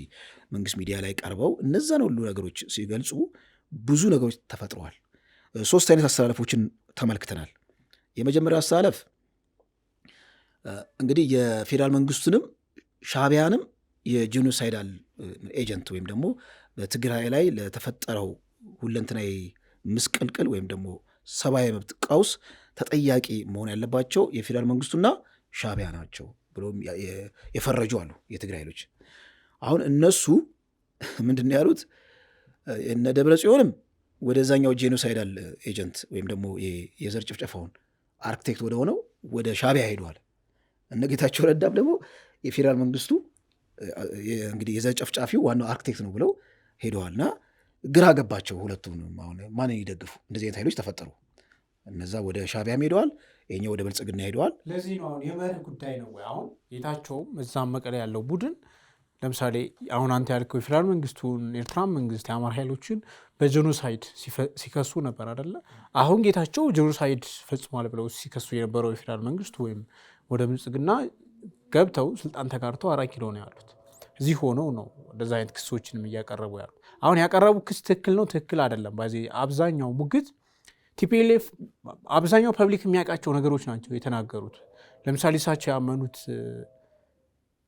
መንግስት ሚዲያ ላይ ቀርበው እነዛን ሁሉ ነገሮች ሲገልጹ ብዙ ነገሮች ተፈጥረዋል። 3 አይነት አስተላለፎችን ተመልክተናል። የመጀመሪያው አስተላለፍ እንግዲህ የፌዴራል መንግስቱንም ሻዕቢያንም የጄኖሳይዳል ኤጀንት ወይም ደግሞ በትግራይ ላይ ለተፈጠረው ሁለንተናዊ ምስቅልቅል ወይም ደግሞ ሰብአዊ መብት ቀውስ ተጠያቂ መሆን ያለባቸው የፌዴራል መንግስቱና ሻዕቢያ ናቸው ብሎ የፈረጁ አሉ የትግራይ ኃይሎች። አሁን እነሱ ምንድን ያሉት እነ ደብረ ጽዮንም ወደዛኛው ጄኖሳይዳል ኤጀንት ወይም ደግሞ የዘር ጭፍጨፋውን አርክቴክት ወደ ሆነው ወደ ሻዕቢያ ሄደዋል። እነ ጌታቸው ረዳም ደግሞ የፌዴራል መንግስቱ እንግዲህ የዘር ጨፍጫፊው ዋናው አርክቴክት ነው ብለው ሄደዋልና ግራ ገባቸው ሁለቱም። አሁን ማንን ይደግፉ? እንደዚህ አይነት ኃይሎች ተፈጠሩ። እነዛ ወደ ሻዕቢያም ሄደዋል፣ ይኸኛው ወደ ብልጽግና ሄደዋል። ለዚህ ነው አሁን የመርህ ጉዳይ ነው ወይ? አሁን ጌታቸውም እዛም መቀሌ ያለው ቡድን ለምሳሌ አሁን አንተ ያልከው የፌዴራል መንግስቱን የኤርትራ መንግስት የአማራ ኃይሎችን በጄኖሳይድ ሲከሱ ነበር አይደለ? አሁን ጌታቸው ጄኖሳይድ ፈጽሟል ብለው ሲከሱ የነበረው የፌዴራል መንግስቱ ወይም ወደ ብልጽግና ገብተው ስልጣን ተጋርተው 4 ኪሎ ነው ያሉት። እዚህ ሆነው ነው እንደዛ አይነት ክሶችንም እያቀረቡ ያሉት። አሁን ያቀረቡ ክስ ትክክል ነው ትክክል አይደለም፣ በዚህ አብዛኛው ሙግት ቲፒኤልኤፍ አብዛኛው ፐብሊክ የሚያውቃቸው ነገሮች ናቸው የተናገሩት። ለምሳሌ እሳቸው ያመኑት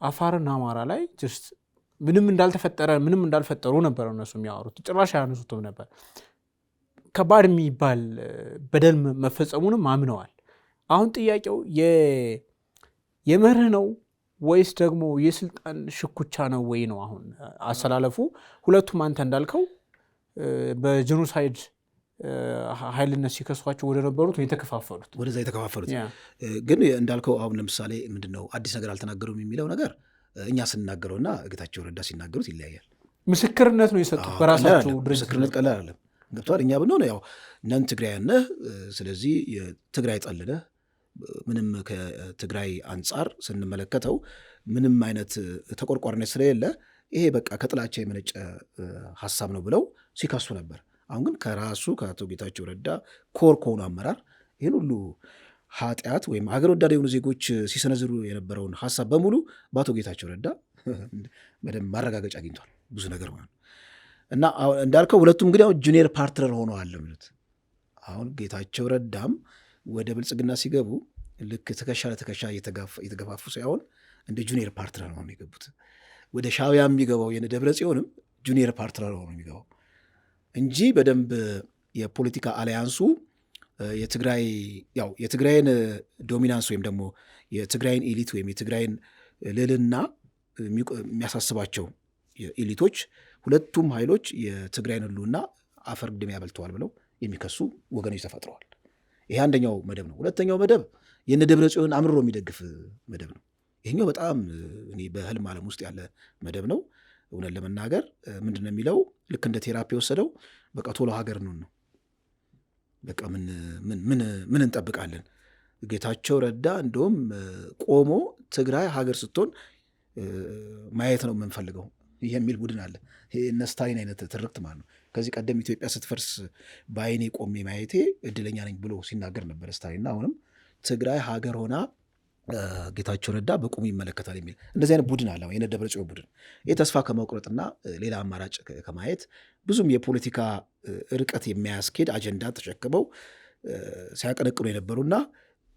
አፋርና አማራ ላይ ጀስት ምንም እንዳልፈጠሩ ነበር እነሱ የሚያወሩት። ጭራሽ አያነሱትም ነበር። ከባድ የሚባል በደል መፈጸሙንም አምነዋል። አሁን ጥያቄው የመርህ ነው ወይስ ደግሞ የስልጣን ሽኩቻ ነው ወይ ነው አሁን አሰላለፉ። ሁለቱም አንተ እንዳልከው በጄኖሳይድ ኃይልነት ሲከሷቸው ወደ ነበሩት ወደዛ የተከፋፈሉት ግን እንዳልከው አሁን ለምሳሌ ምንድነው አዲስ ነገር አልተናገሩም የሚለው ነገር እኛ ስንናገረውና ጌታቸው ረዳ ሲናገሩት ይለያያል። ምስክርነት ነው የሰጡት በራሳቸው ድርጅት። ምስክርነት ቀላል አይደለም። ገብቷል። እኛ ብንሆነ ያው ነን ትግራይ ነህ፣ ስለዚህ የትግራይ ጠልነህ ምንም ከትግራይ አንጻር ስንመለከተው ምንም አይነት ተቆርቋሪነት ስለሌለ ይሄ በቃ ከጥላቻ የመነጨ ሀሳብ ነው ብለው ሲከሱ ነበር። አሁን ግን ከራሱ ከአቶ ጌታቸው ረዳ ኮር ከሆኑ አመራር ይህን ሁሉ ኃጢአት ወይም ሀገር ወዳድ የሆኑ ዜጎች ሲሰነዝሩ የነበረውን ሀሳብ በሙሉ በአቶ ጌታቸው ረዳ በደንብ ማረጋገጫ አግኝቷል። ብዙ ነገር ማለት እና እንዳልከው ሁለቱም እንግዲህ አሁን ጁኒየር ፓርትነር ሆነዋል የሚሉት። አሁን ጌታቸው ረዳም ወደ ብልጽግና ሲገቡ ልክ ትከሻ ለትከሻ እየተገፋፉ ሳይሆን እንደ ጁኒየር ፓርትነር ሆነው የገቡት። ወደ ሻዕቢያ የሚገባው የደብረጽዮንም ጁኒየር ፓርትነር ሆነው የሚገባው እንጂ በደንብ የፖለቲካ አሊያንሱ የትግራይን ዶሚናንስ ወይም ደግሞ የትግራይን ኤሊት ወይም የትግራይን ልዕልና የሚያሳስባቸው ኤሊቶች ሁለቱም ኃይሎች የትግራይን ህልውና አፈር ድሜ ያበልተዋል ብለው የሚከሱ ወገኖች ተፈጥረዋል። ይሄ አንደኛው መደብ ነው። ሁለተኛው መደብ የነ ደብረጽዮን አምርሮ የሚደግፍ መደብ ነው። ይሄኛው በጣም እኔ በህልም ዓለም ውስጥ ያለ መደብ ነው። እውነት ለመናገር ምንድን ነው የሚለው ልክ እንደ ቴራፒ ወሰደው በቃ ቶሎ ሀገር ነው በቃ ምን እንጠብቃለን? ጌታቸው ረዳ እንደውም ቆሞ ትግራይ ሀገር ስትሆን ማየት ነው የምንፈልገው የሚል ቡድን አለ። እነ ስታሊን አይነት ትርክት ማለት ነው። ከዚህ ቀደም ኢትዮጵያ ስትፈርስ በአይኔ ቆሜ ማየቴ እድለኛ ነኝ ብሎ ሲናገር ነበር ስታሊንና አሁንም ትግራይ ሀገር ሆና ጌታቸው ረዳ በቁሙ ይመለከታል የሚል እንደዚህ አይነት ቡድን አለ። የነ ደብረጽዮን ቡድን ይህ ተስፋ ከመቁረጥና ሌላ አማራጭ ከማየት ብዙም የፖለቲካ ርቀት የሚያስኬድ አጀንዳ ተሸክመው ሲያቀነቅኑ የነበሩና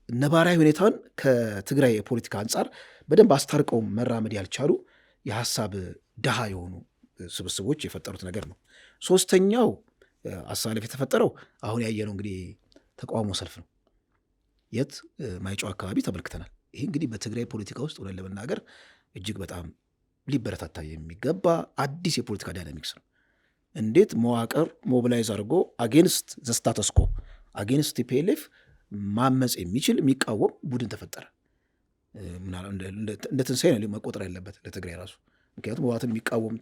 ነባራዊ ሁኔታን ከትግራይ የፖለቲካ አንጻር በደንብ አስታርቀው መራመድ ያልቻሉ የሀሳብ ድሃ የሆኑ ስብስቦች የፈጠሩት ነገር ነው። ሶስተኛው አሳለፍ የተፈጠረው አሁን ያየነው እንግዲህ ተቃውሞ ሰልፍ ነው። የት ማይጨው አካባቢ ተመልክተናል። ይህ እንግዲህ በትግራይ ፖለቲካ ውስጥ ሆነን ለመናገር እጅግ በጣም ሊበረታታ የሚገባ አዲስ የፖለቲካ ዳይናሚክስ ነው። እንዴት መዋቅር ሞቢላይዝ አድርጎ አጌንስት ዘስታተስኮ አጌንስት ቲፒኤልኤፍ ማመፅ የሚችል የሚቃወም ቡድን ተፈጠረ። እንደ ትንሳኤ ነው መቆጠር ያለበት ለትግራይ ራሱ። ምክንያቱም ህወሓትን የሚቃወም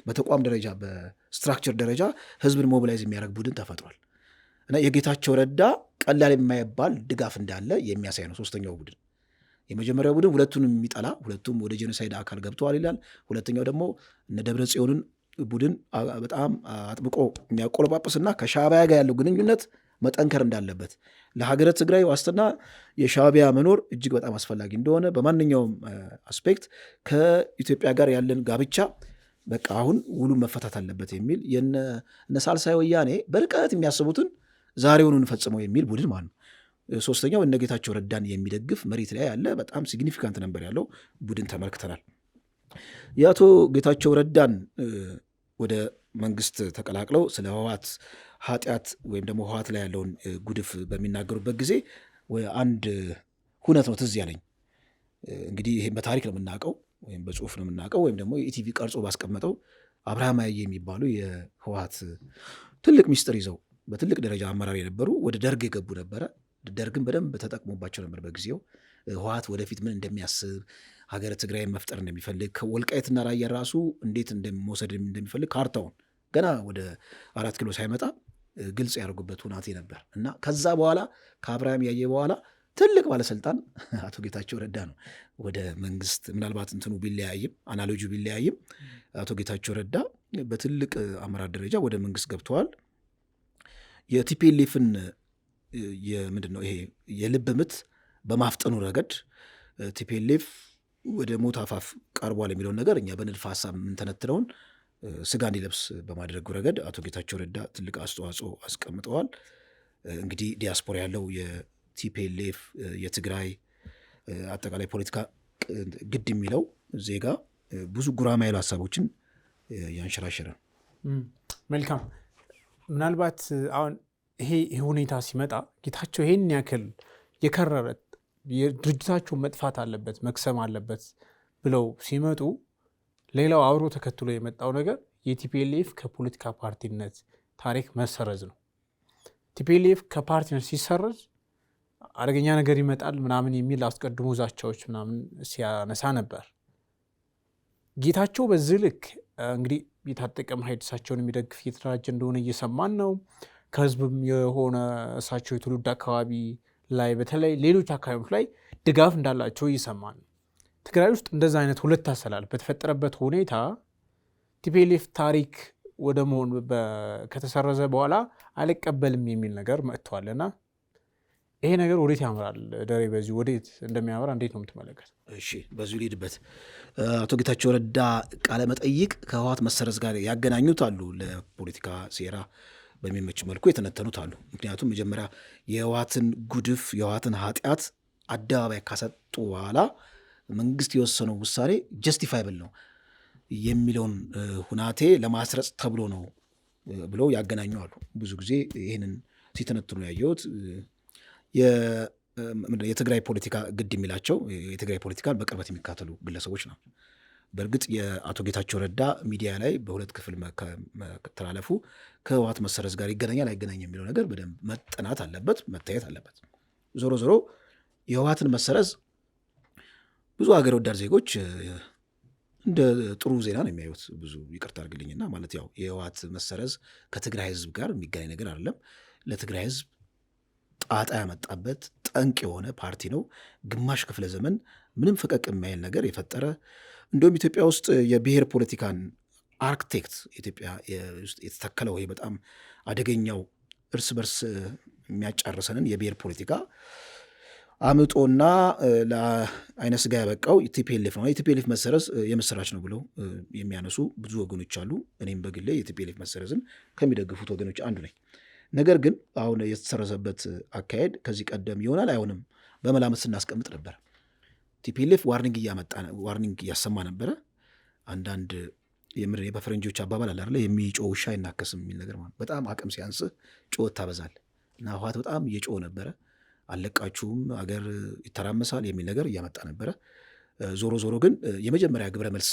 በተቋም ደረጃ በስትራክቸር ደረጃ ህዝብን ሞቢላይዝ የሚያደርግ ቡድን ተፈጥሯል እና የጌታቸው ረዳ ቀላል የማይባል ድጋፍ እንዳለ የሚያሳይ ነው። ሶስተኛው ቡድን የመጀመሪያው ቡድን ሁለቱንም የሚጠላ ሁለቱም ወደ ጄኖሳይድ አካል ገብተዋል ይላል። ሁለተኛው ደግሞ እነ ደብረ ጽዮንን ቡድን በጣም አጥብቆ የሚያቆለጳጵስና ከሻዕቢያ ጋር ያለው ግንኙነት መጠንከር እንዳለበት ለሀገረ ትግራይ ዋስትና የሻዕቢያ መኖር እጅግ በጣም አስፈላጊ እንደሆነ በማንኛውም አስፔክት ከኢትዮጵያ ጋር ያለን ጋብቻ በቃ አሁን ውሉ መፈታት አለበት የሚል የነ ሳልሳይ ወያኔ በርቀት የሚያስቡትን ዛሬውን እንፈጽመው የሚል ቡድን ማለት ነው። ሶስተኛው እነ ጌታቸው ረዳን የሚደግፍ መሬት ላይ ያለ በጣም ሲግኒፊካንት ነበር ያለው ቡድን ተመልክተናል። የአቶ ጌታቸው ረዳን ወደ መንግስት ተቀላቅለው ስለ ህወሓት ኃጢአት ወይም ደግሞ ህወሓት ላይ ያለውን ጉድፍ በሚናገሩበት ጊዜ አንድ ሁነት ነው ትዝ ያለኝ። እንግዲህ ይሄ በታሪክ ነው የምናውቀው ወይም በጽሁፍ ነው የምናውቀው ወይም ደግሞ ኢቲቪ ቀርጾ ባስቀመጠው አብርሃም አያዬ የሚባሉ የህወሓት ትልቅ ሚስጥር ይዘው በትልቅ ደረጃ አመራር የነበሩ ወደ ደርግ የገቡ ነበረ። ደርግን በደንብ ተጠቅሞባቸው ነበር በጊዜው። ህወሓት ወደፊት ምን እንደሚያስብ ሀገረ ትግራይን መፍጠር እንደሚፈልግ ከወልቃይትና ራያ ራሱ እንዴት እንደመውሰድ እንደሚፈልግ ካርታውን ገና ወደ 4 ኪሎ ሳይመጣ ግልጽ ያደርጉበት ሁናቴ ነበር እና ከዛ በኋላ ከአብርሃም ያየ በኋላ ትልቅ ባለስልጣን አቶ ጌታቸው ረዳ ነው ወደ መንግስት። ምናልባት እንትኑ ቢለያይም አናሎጂ ቢለያይም አቶ ጌታቸው ረዳ በትልቅ አመራር ደረጃ ወደ መንግስት ገብተዋል። የቲፒኤልኤፍን ምንድን ነው ይሄ የልብ ምት በማፍጠኑ ረገድ ቲፒኤልኤፍ ወደ ሞት አፋፍ ቀርቧል የሚለውን ነገር እኛ በንድፈ ሀሳብ የምንተነትነውን ስጋ እንዲለብስ በማድረጉ ረገድ አቶ ጌታቸው ረዳ ትልቅ አስተዋጽኦ አስቀምጠዋል። እንግዲህ ዲያስፖራ ያለው የቲፒኤልኤፍ የትግራይ አጠቃላይ ፖለቲካ ግድ የሚለው ዜጋ ብዙ ጉራማይሉ ሀሳቦችን ያንሸራሸረ። መልካም። ምናልባት አሁን ይሄ ሁኔታ ሲመጣ ጌታቸው ይሄን ያክል የከረረ የድርጅታቸው መጥፋት አለበት መክሰም አለበት ብለው ሲመጡ ሌላው አብሮ ተከትሎ የመጣው ነገር የቲፒኤልኤፍ ከፖለቲካ ፓርቲነት ታሪክ መሰረዝ ነው። ቲፒኤልኤፍ ከፓርቲነት ሲሰረዝ አደገኛ ነገር ይመጣል ምናምን የሚል አስቀድሞ ዛቻዎች ምናምን ሲያነሳ ነበር። ጌታቸው በዚህ ልክ እንግዲህ የታጠቀም ኃይል እሳቸውን የሚደግፍ እየተደራጀ እንደሆነ እየሰማን ነው። ከህዝብም የሆነ እሳቸው የትውልድ አካባቢ ላይ በተለይ ሌሎች አካባቢዎች ላይ ድጋፍ እንዳላቸው እየሰማን ነው። ትግራይ ውስጥ እንደዛ አይነት ሁለት አሰላል በተፈጠረበት ሁኔታ ቲፒኤልኤፍ ታሪክ ወደ መሆን ከተሰረዘ በኋላ አልቀበልም የሚል ነገር መጥተዋልና ይሄ ነገር ወዴት ያምራል? ደሬ በዚህ ወዴት እንደሚያምራ እንዴት ነው የምትመለከት? እሺ በዚሁ ሊሄድበት አቶ ጌታቸው ረዳ ቃለ መጠይቅ ከህወሓት መሰረዝ ጋር ያገናኙት አሉ፣ ለፖለቲካ ሴራ በሚመች መልኩ የተነተኑት አሉ። ምክንያቱም መጀመሪያ የህወሓትን ጉድፍ የህወሓትን ኃጢአት አደባባይ ካሰጡ በኋላ መንግስት የወሰነው ውሳኔ ጀስቲፋይብል ነው የሚለውን ሁናቴ ለማስረጽ ተብሎ ነው ብለው ያገናኙ አሉ። ብዙ ጊዜ ይህንን ሲተነትኑ ያየሁት የትግራይ ፖለቲካ ግድ የሚላቸው የትግራይ ፖለቲካን በቅርበት የሚካተሉ ግለሰቦች ነው። በእርግጥ የአቶ ጌታቸው ረዳ ሚዲያ ላይ በሁለት ክፍል መተላለፉ ከህወሓት መሰረዝ ጋር ይገናኛል አይገናኝ የሚለው ነገር በደንብ መጠናት አለበት፣ መታየት አለበት። ዞሮ ዞሮ የህወሓትን መሰረዝ ብዙ ሀገር ወዳድ ዜጎች እንደ ጥሩ ዜና ነው የሚያዩት። ብዙ ይቅርታ አድርግልኝና ማለት ያው የህወሓት መሰረዝ ከትግራይ ህዝብ ጋር የሚገናኝ ነገር አይደለም። ለትግራይ ህዝብ ጣጣ ያመጣበት ጠንቅ የሆነ ፓርቲ ነው። ግማሽ ክፍለ ዘመን ምንም ፈቀቅ የማይል ነገር የፈጠረ እንዲሁም ኢትዮጵያ ውስጥ የብሔር ፖለቲካን አርክቴክት ኢትዮጵያ ውስጥ የተተከለው ይሄ በጣም አደገኛው እርስ በርስ የሚያጫርሰንን የብሔር ፖለቲካ አምጦና ለአይነ ስጋ ያበቃው ቲፒኤልኤፍ ነው። የቲፒኤልኤፍ መሰረዝ የምስራች ነው ብለው የሚያነሱ ብዙ ወገኖች አሉ። እኔም በግሌ የቲፒኤልኤፍ መሰረዝን ከሚደግፉት ወገኖች አንዱ ነኝ። ነገር ግን አሁን የተሰረዘበት አካሄድ ከዚህ ቀደም ይሆናል አይሆንም በመላመት ስናስቀምጥ ነበር። ቲፒኤልኤፍ ዋርኒንግ እያሰማ ነበረ። አንዳንድ በፈረንጆች አባባል አለ አይደለ የሚጮህ ውሻ አይናከስም የሚል ነገር ማለት በጣም አቅም ሲያንስህ ጩኸት ታበዛል እና ህወሓት በጣም እየጮህ ነበረ። አለቃችሁም አገር ይተራመሳል የሚል ነገር እያመጣ ነበረ። ዞሮ ዞሮ ግን የመጀመሪያ ግብረ መልስ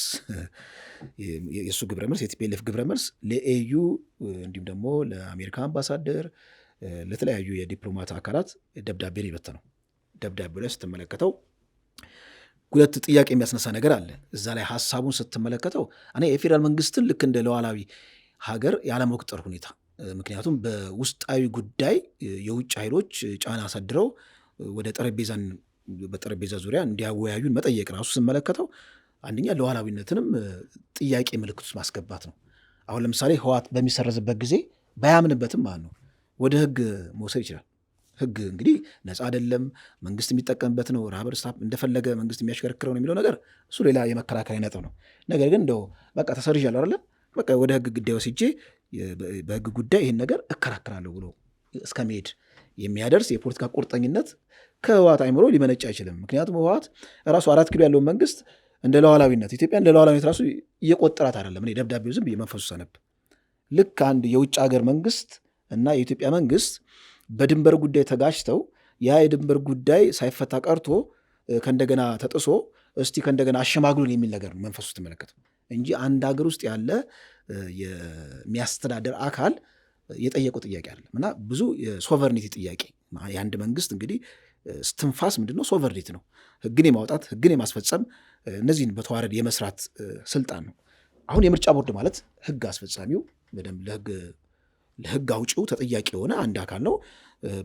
የእሱ ግብረ መልስ የቲፒኤልኤፍ ግብረ መልስ ለኤዩ እንዲሁም ደግሞ ለአሜሪካ አምባሳደር ለተለያዩ የዲፕሎማት አካላት ደብዳቤ ነው የበተነው። ደብዳቤው ላይ ስትመለከተው ሁለት ጥያቄ የሚያስነሳ ነገር አለ። እዛ ላይ ሀሳቡን ስትመለከተው እኔ የፌዴራል መንግስትን ልክ እንደ ሉዓላዊ ሀገር ያለመቁጠር ሁኔታ ምክንያቱም በውስጣዊ ጉዳይ የውጭ ኃይሎች ጫና አሳድረው ወደ በጠረጴዛ ዙሪያ እንዲያወያዩን መጠየቅ ራሱ ስመለከተው አንደኛ ሉዓላዊነትንም ጥያቄ ምልክት ውስጥ ማስገባት ነው። አሁን ለምሳሌ ህወሓት በሚሰረዝበት ጊዜ ባያምንበትም ማለት ነው ወደ ህግ መውሰድ ይችላል። ህግ እንግዲህ ነፃ አይደለም፣ መንግስት የሚጠቀምበት ነው፣ ራበር ስታፕ እንደፈለገ መንግስት የሚያሽከረክረው ነው የሚለው ነገር እሱ ሌላ የመከራከሪያ ነጥብ ነው። ነገር ግን እንደው በቃ ተሰርዣለሁ አይደለ በቃ ወደ ህግ ጉዳይ ወስጄ በህግ ጉዳይ ይህን ነገር እከራከራለሁ ብሎ እስከ መሄድ የሚያደርስ የፖለቲካ ቁርጠኝነት ከህወሓት አይምሮ ሊመነጭ አይችልም። ምክንያቱም ህወሓት ራሱ 4 ኪሎ ያለውን መንግስት እንደ ሉዓላዊነት ኢትዮጵያ እንደ ሉዓላዊነት ራሱ እየቆጠራት አይደለም። እኔ ደብዳቤው ዝም ብዬ መንፈሱ ሰነብ ልክ አንድ የውጭ ሀገር መንግስት እና የኢትዮጵያ መንግስት በድንበር ጉዳይ ተጋጭተው ያ የድንበር ጉዳይ ሳይፈታ ቀርቶ ከእንደገና ተጥሶ እስቲ ከእንደገና አሸማግሉን የሚል ነገር ነው መንፈሱ ስትመለከተው እንጂ አንድ ሀገር ውስጥ ያለ የሚያስተዳደር አካል የጠየቀው ጥያቄ አይደለም። እና ብዙ የሶቨርኒቲ ጥያቄ የአንድ መንግስት እንግዲህ ስትንፋስ ምንድነው? ሶቨርኒቲ ነው። ህግን የማውጣት ህግን የማስፈጸም እነዚህን በተዋረድ የመስራት ስልጣን ነው። አሁን የምርጫ ቦርድ ማለት ህግ አስፈጻሚው በደንብ ለህግ አውጪው ተጠያቂ የሆነ አንድ አካል ነው።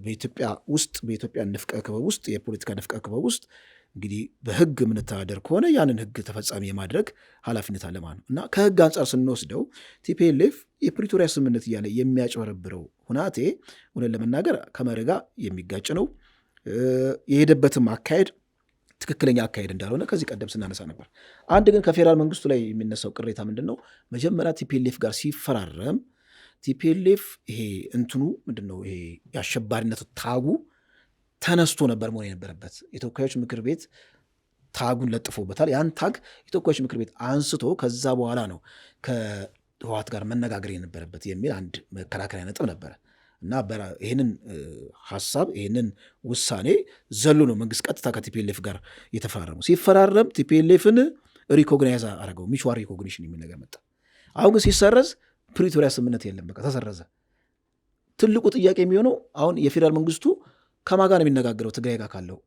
በኢትዮጵያ ንፍቀ ክበብ ውስጥ የፖለቲካ ንፍቀ ክበብ ውስጥ እንግዲህ በህግ የምንተዳደር ከሆነ ያንን ህግ ተፈጻሚ የማድረግ ኃላፊነት አለ ማለት ነው። እና ከህግ አንጻር ስንወስደው ቲፒኤልኤፍ የፕሪቶሪያ ስምምነት እያለ የሚያጭበረብረው ሁናቴ እውነት ለመናገር ከመርህ ጋር የሚጋጭ ነው። የሄደበትም አካሄድ ትክክለኛ አካሄድ እንዳልሆነ ከዚህ ቀደም ስናነሳ ነበር። አንድ ግን ከፌዴራል መንግስቱ ላይ የሚነሳው ቅሬታ ምንድን ነው? መጀመሪያ ቲፒኤልኤፍ ጋር ሲፈራረም ቲፒኤልኤፍ ይሄ እንትኑ ምንድን ነው ይሄ የአሸባሪነቱ ታጉ ተነስቶ ነበር መሆን የነበረበት። የተወካዮች ምክር ቤት ታጉን ለጥፎበታል። ያን ታግ የተወካዮች ምክር ቤት አንስቶ ከዛ በኋላ ነው ከህወሓት ጋር መነጋገር የነበረበት የሚል አንድ መከራከሪያ ነጥብ ነበረ እና ይህንን ሀሳብ ይህንን ውሳኔ ዘሎ ነው መንግስት ቀጥታ ከቲፒኤልኤፍ ጋር የተፈራረሙ። ሲፈራረም ቲፒኤልኤፍን ሪኮግናይዝ አደረገው፣ ሚቹዋል ሪኮግኒሽን የሚል ነገር መጣ። አሁን ግን ሲሰረዝ ፕሪቶሪያ ስምምነት የለም፣ በቃ ተሰረዘ። ትልቁ ጥያቄ የሚሆነው አሁን የፌዴራል መንግስቱ ከማን ጋር ነው የሚነጋገረው? ትግራይ ጋር ካለው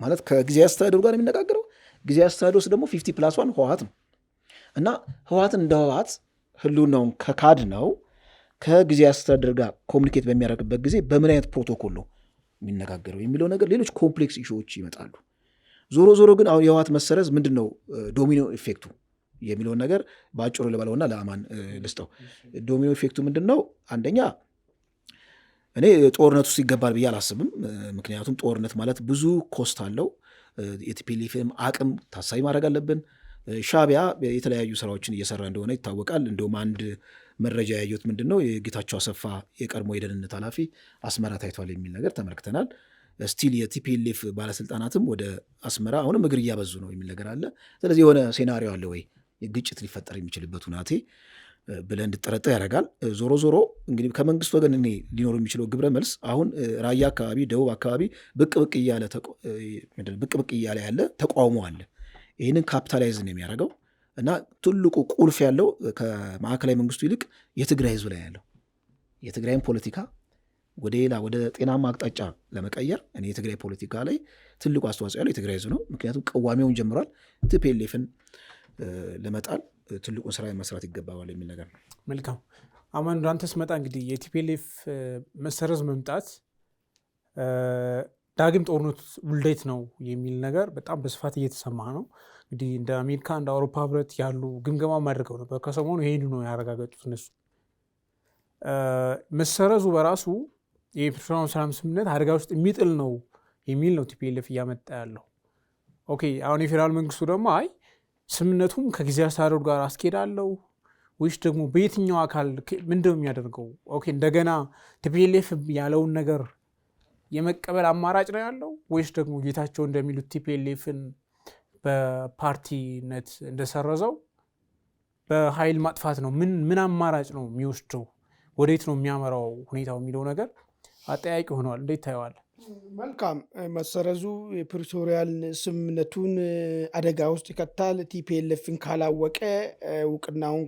ማለት ከጊዜያዊ አስተዳደሩ ጋር ነው የሚነጋገረው። ጊዜያዊ አስተዳደሩ ውስጥ ደግሞ 50+1 ህወሓት ነው እና ህወሓትን እንደ ህወሓት ህልውናውን ከካድ ነው ከጊዜያዊ አስተዳደር ጋር ኮሚኒኬት በሚያደርግበት ጊዜ በምን አይነት ፕሮቶኮል ነው የሚነጋገረው የሚለው ነገር ሌሎች ኮምፕሌክስ ኢሹዎች ይመጣሉ። ዞሮ ዞሮ ግን አሁን የህወሓት መሰረዝ ምንድን ነው ዶሚኖ ኢፌክቱ የሚለውን ነገር በአጭሩ ልበለውና ለአማን ልስጠው። ዶሚኖ ኢፌክቱ ምንድን ነው? አንደኛ እኔ ጦርነት ውስጥ ይገባል ብዬ አላስብም። ምክንያቱም ጦርነት ማለት ብዙ ኮስት አለው። የቲፒኤልኤፍም አቅም ታሳቢ ማድረግ አለብን። ሻዕቢያ የተለያዩ ስራዎችን እየሰራ እንደሆነ ይታወቃል። እንደውም አንድ መረጃ ያየሁት ምንድን ነው የጌታቸው አሰፋ የቀድሞ የደህንነት ኃላፊ አስመራ ታይቷል የሚል ነገር ተመልክተናል። ስቲል የቲፒኤልኤፍ ባለስልጣናትም ወደ አስመራ አሁንም እግር እያበዙ ነው የሚል ነገር አለ። ስለዚህ የሆነ ሴናሪዮ አለ ወይ ግጭት ሊፈጠር የሚችልበት ሁናቴ ብለን እንድጠረጠር ያደርጋል። ዞሮ ዞሮ እንግዲህ ከመንግስት ወገን እኔ ሊኖሩ የሚችለው ግብረ መልስ አሁን ራያ አካባቢ፣ ደቡብ አካባቢ ብቅ ብቅ እያለ ያለ ተቃውሞ አለ። ይህንን ካፒታላይዝ ነው የሚያደርገው እና ትልቁ ቁልፍ ያለው ከማዕከላዊ መንግስቱ ይልቅ የትግራይ ህዝብ ላይ ያለው የትግራይን ፖለቲካ ወደ ሌላ ወደ ጤናማ አቅጣጫ ለመቀየር እኔ የትግራይ ፖለቲካ ላይ ትልቁ አስተዋጽኦ ያለው የትግራይ ህዝብ ነው። ምክንያቱም ቅዋሜውን ጀምሯል። ቲፒኤልኤፍን ለመጣል ትልቁን ስራ መስራት ይገባዋል የሚል ነገር ነው። መልካም አማን፣ እንዳንተ ስመጣ እንግዲህ የቲፒኤልኤፍ መሰረዝ መምጣት ዳግም ጦርነት ውልደት ነው የሚል ነገር በጣም በስፋት እየተሰማ ነው። እንግዲህ እንደ አሜሪካ እንደ አውሮፓ ህብረት ያሉ ግምገማ አድርገው ነበር። ከሰሞኑ ይሄዱ ነው ያረጋገጡት እነሱ። መሰረዙ በራሱ የፕሪቶሪያውን ሰላም ስምምነት አደጋ ውስጥ የሚጥል ነው የሚል ነው ቲፒኤልኤፍ እያመጣ ያለው። ኦኬ፣ አሁን የፌዴራል መንግስቱ ደግሞ አይ ስምምነቱም ከጊዜያዊ አስተዳደሩ ጋር አስኬዳለሁ ወይስ ደግሞ በየትኛው አካል ምንድነው የሚያደርገው? ኦኬ፣ እንደገና ቲፒኤልኤፍ ያለውን ነገር የመቀበል አማራጭ ነው ያለው ወይስ ደግሞ ጌታቸው እንደሚሉት ቲፒኤልኤፍን በፓርቲነት እንደሰረዘው በኃይል ማጥፋት ነው? ምን አማራጭ ነው የሚወስደው? ወዴት ነው የሚያመራው ሁኔታው የሚለው ነገር አጠያቂ ሆነዋል። እንዴት ታየዋል? መልካም መሰረዙ የፕሪቶሪያል ስምምነቱን አደጋ ውስጥ ይከታል። ቲፒኤልኤፍን ካላወቀ እውቅናውን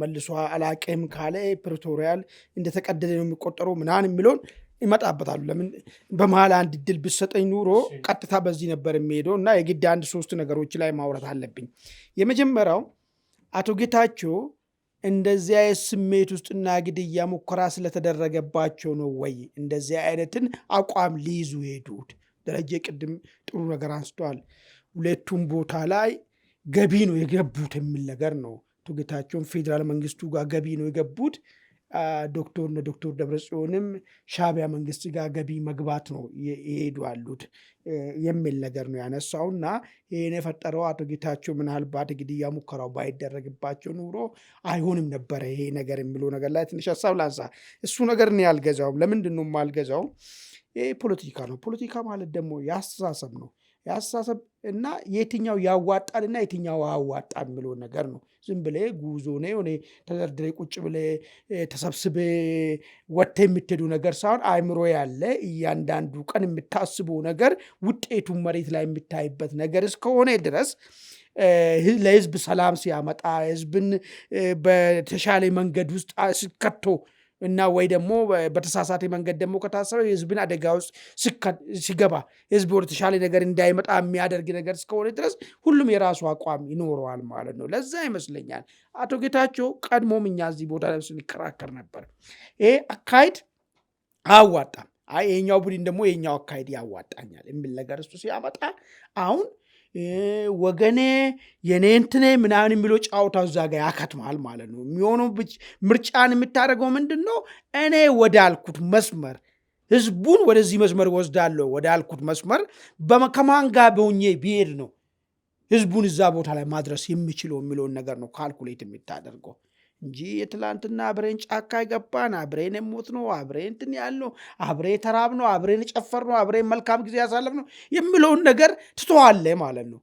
መልሶ አላቅም ካለ ፕሪቶሪያል እንደተቀደደ ነው የሚቆጠረው ምናምን የሚለውን ይመጣበታሉ። ለምን በመሀል አንድ ድል ብሰጠኝ ኑሮ ቀጥታ በዚህ ነበር የሚሄደው እና የግድ 1-3 ነገሮች ላይ ማውራት አለብኝ። የመጀመሪያው አቶ ጌታቸው እንደዚያ የስሜት ውስጥና ግድያ ሙከራ ስለተደረገባቸው ነው ወይ እንደዚያ አይነትን አቋም ሊይዙ ሄዱት? ደረጀ ቅድም ጥሩ ነገር አንስተዋል። ሁለቱም ቦታ ላይ ገቢ ነው የገቡት የሚል ነገር ነው። አቶ ጌታቸውን ፌዴራል መንግስቱ ጋር ገቢ ነው የገቡት። ዶክተር ደብረጽዮንም ሻዕቢያ መንግስት ጋር ገቢ መግባት ነው የሄዱ ያሉት የሚል ነገር ነው ያነሳውና ይህን የፈጠረው አቶ ጌታቸው ምናልባት ግድያ ሙከራው ባይደረግባቸው ኑሮ አይሆንም ነበረ ይሄ ነገር የሚለው ነገር ላይ ትንሽ ሀሳብ ላንሳ። እሱ ነገር እኔ አልገዛውም። ለምንድን ነው የማልገዛው? ይሄ ፖለቲካ ነው። ፖለቲካ ማለት ደግሞ ያስተሳሰብ ነው። ያስተሳሰብ እና የትኛው ያዋጣልና የትኛው አያዋጣም የሚለው ነገር ነው። ዝም ብለህ ጉዞ ነው የሆነ ተደርድሬ ቁጭ ብለህ ተሰብስበህ ወጥተህ የምትሄዱ ነገር ሳይሆን አእምሮ ያለ እያንዳንዱ ቀን የምታስበው ነገር ውጤቱን መሬት ላይ የምታይበት ነገር እስከሆነ ድረስ ለህዝብ ሰላም ሲያመጣ ህዝብን በተሻለ መንገድ ውስጥ ሲከቶ እና ወይ ደግሞ በተሳሳተ መንገድ ደግሞ ከታሰበ የህዝብን አደጋ ውስጥ ሲገባ ህዝብ ወደ ተሻለ ነገር እንዳይመጣ የሚያደርግ ነገር እስከሆነ ድረስ ሁሉም የራሱ አቋም ይኖረዋል ማለት ነው። ለዛ ይመስለኛል አቶ ጌታቸው ቀድሞም እኛ እዚህ ቦታ ላይ ስንከራከር ነበር። ይሄ አካሄድ አያዋጣም፣ አይ ይሄኛው ቡድን ደግሞ ይሄኛው አካሄድ ያዋጣኛል የሚል ነገር እሱ ሲያመጣ አሁን ወገኔ የኔ እንትኔ ምናምን የሚለው ጫውታው እዛ ጋር ያከትማል ማለት ነው። የሚሆነው ምርጫን የምታደርገው ምንድን ነው? እኔ ወዳልኩት መስመር ህዝቡን ወደዚህ መስመር ወስዳለሁ ወደ አልኩት መስመር ከማን ጋር በሆኜ ቢሄድ ነው ህዝቡን እዛ ቦታ ላይ ማድረስ የሚችለው የሚለውን ነገር ነው ካልኩሌት የምታደርገው እንጂ የትላንትና አብሬን ጫካ ገባን፣ አብሬን ሞት ነው፣ አብሬን እንትን ያለው፣ አብሬ ተራብ ነው፣ አብሬን ጨፈር ነው፣ አብሬን መልካም ጊዜ ያሳለፍ ነው የሚለውን ነገር ትተዋለ ማለት ነው።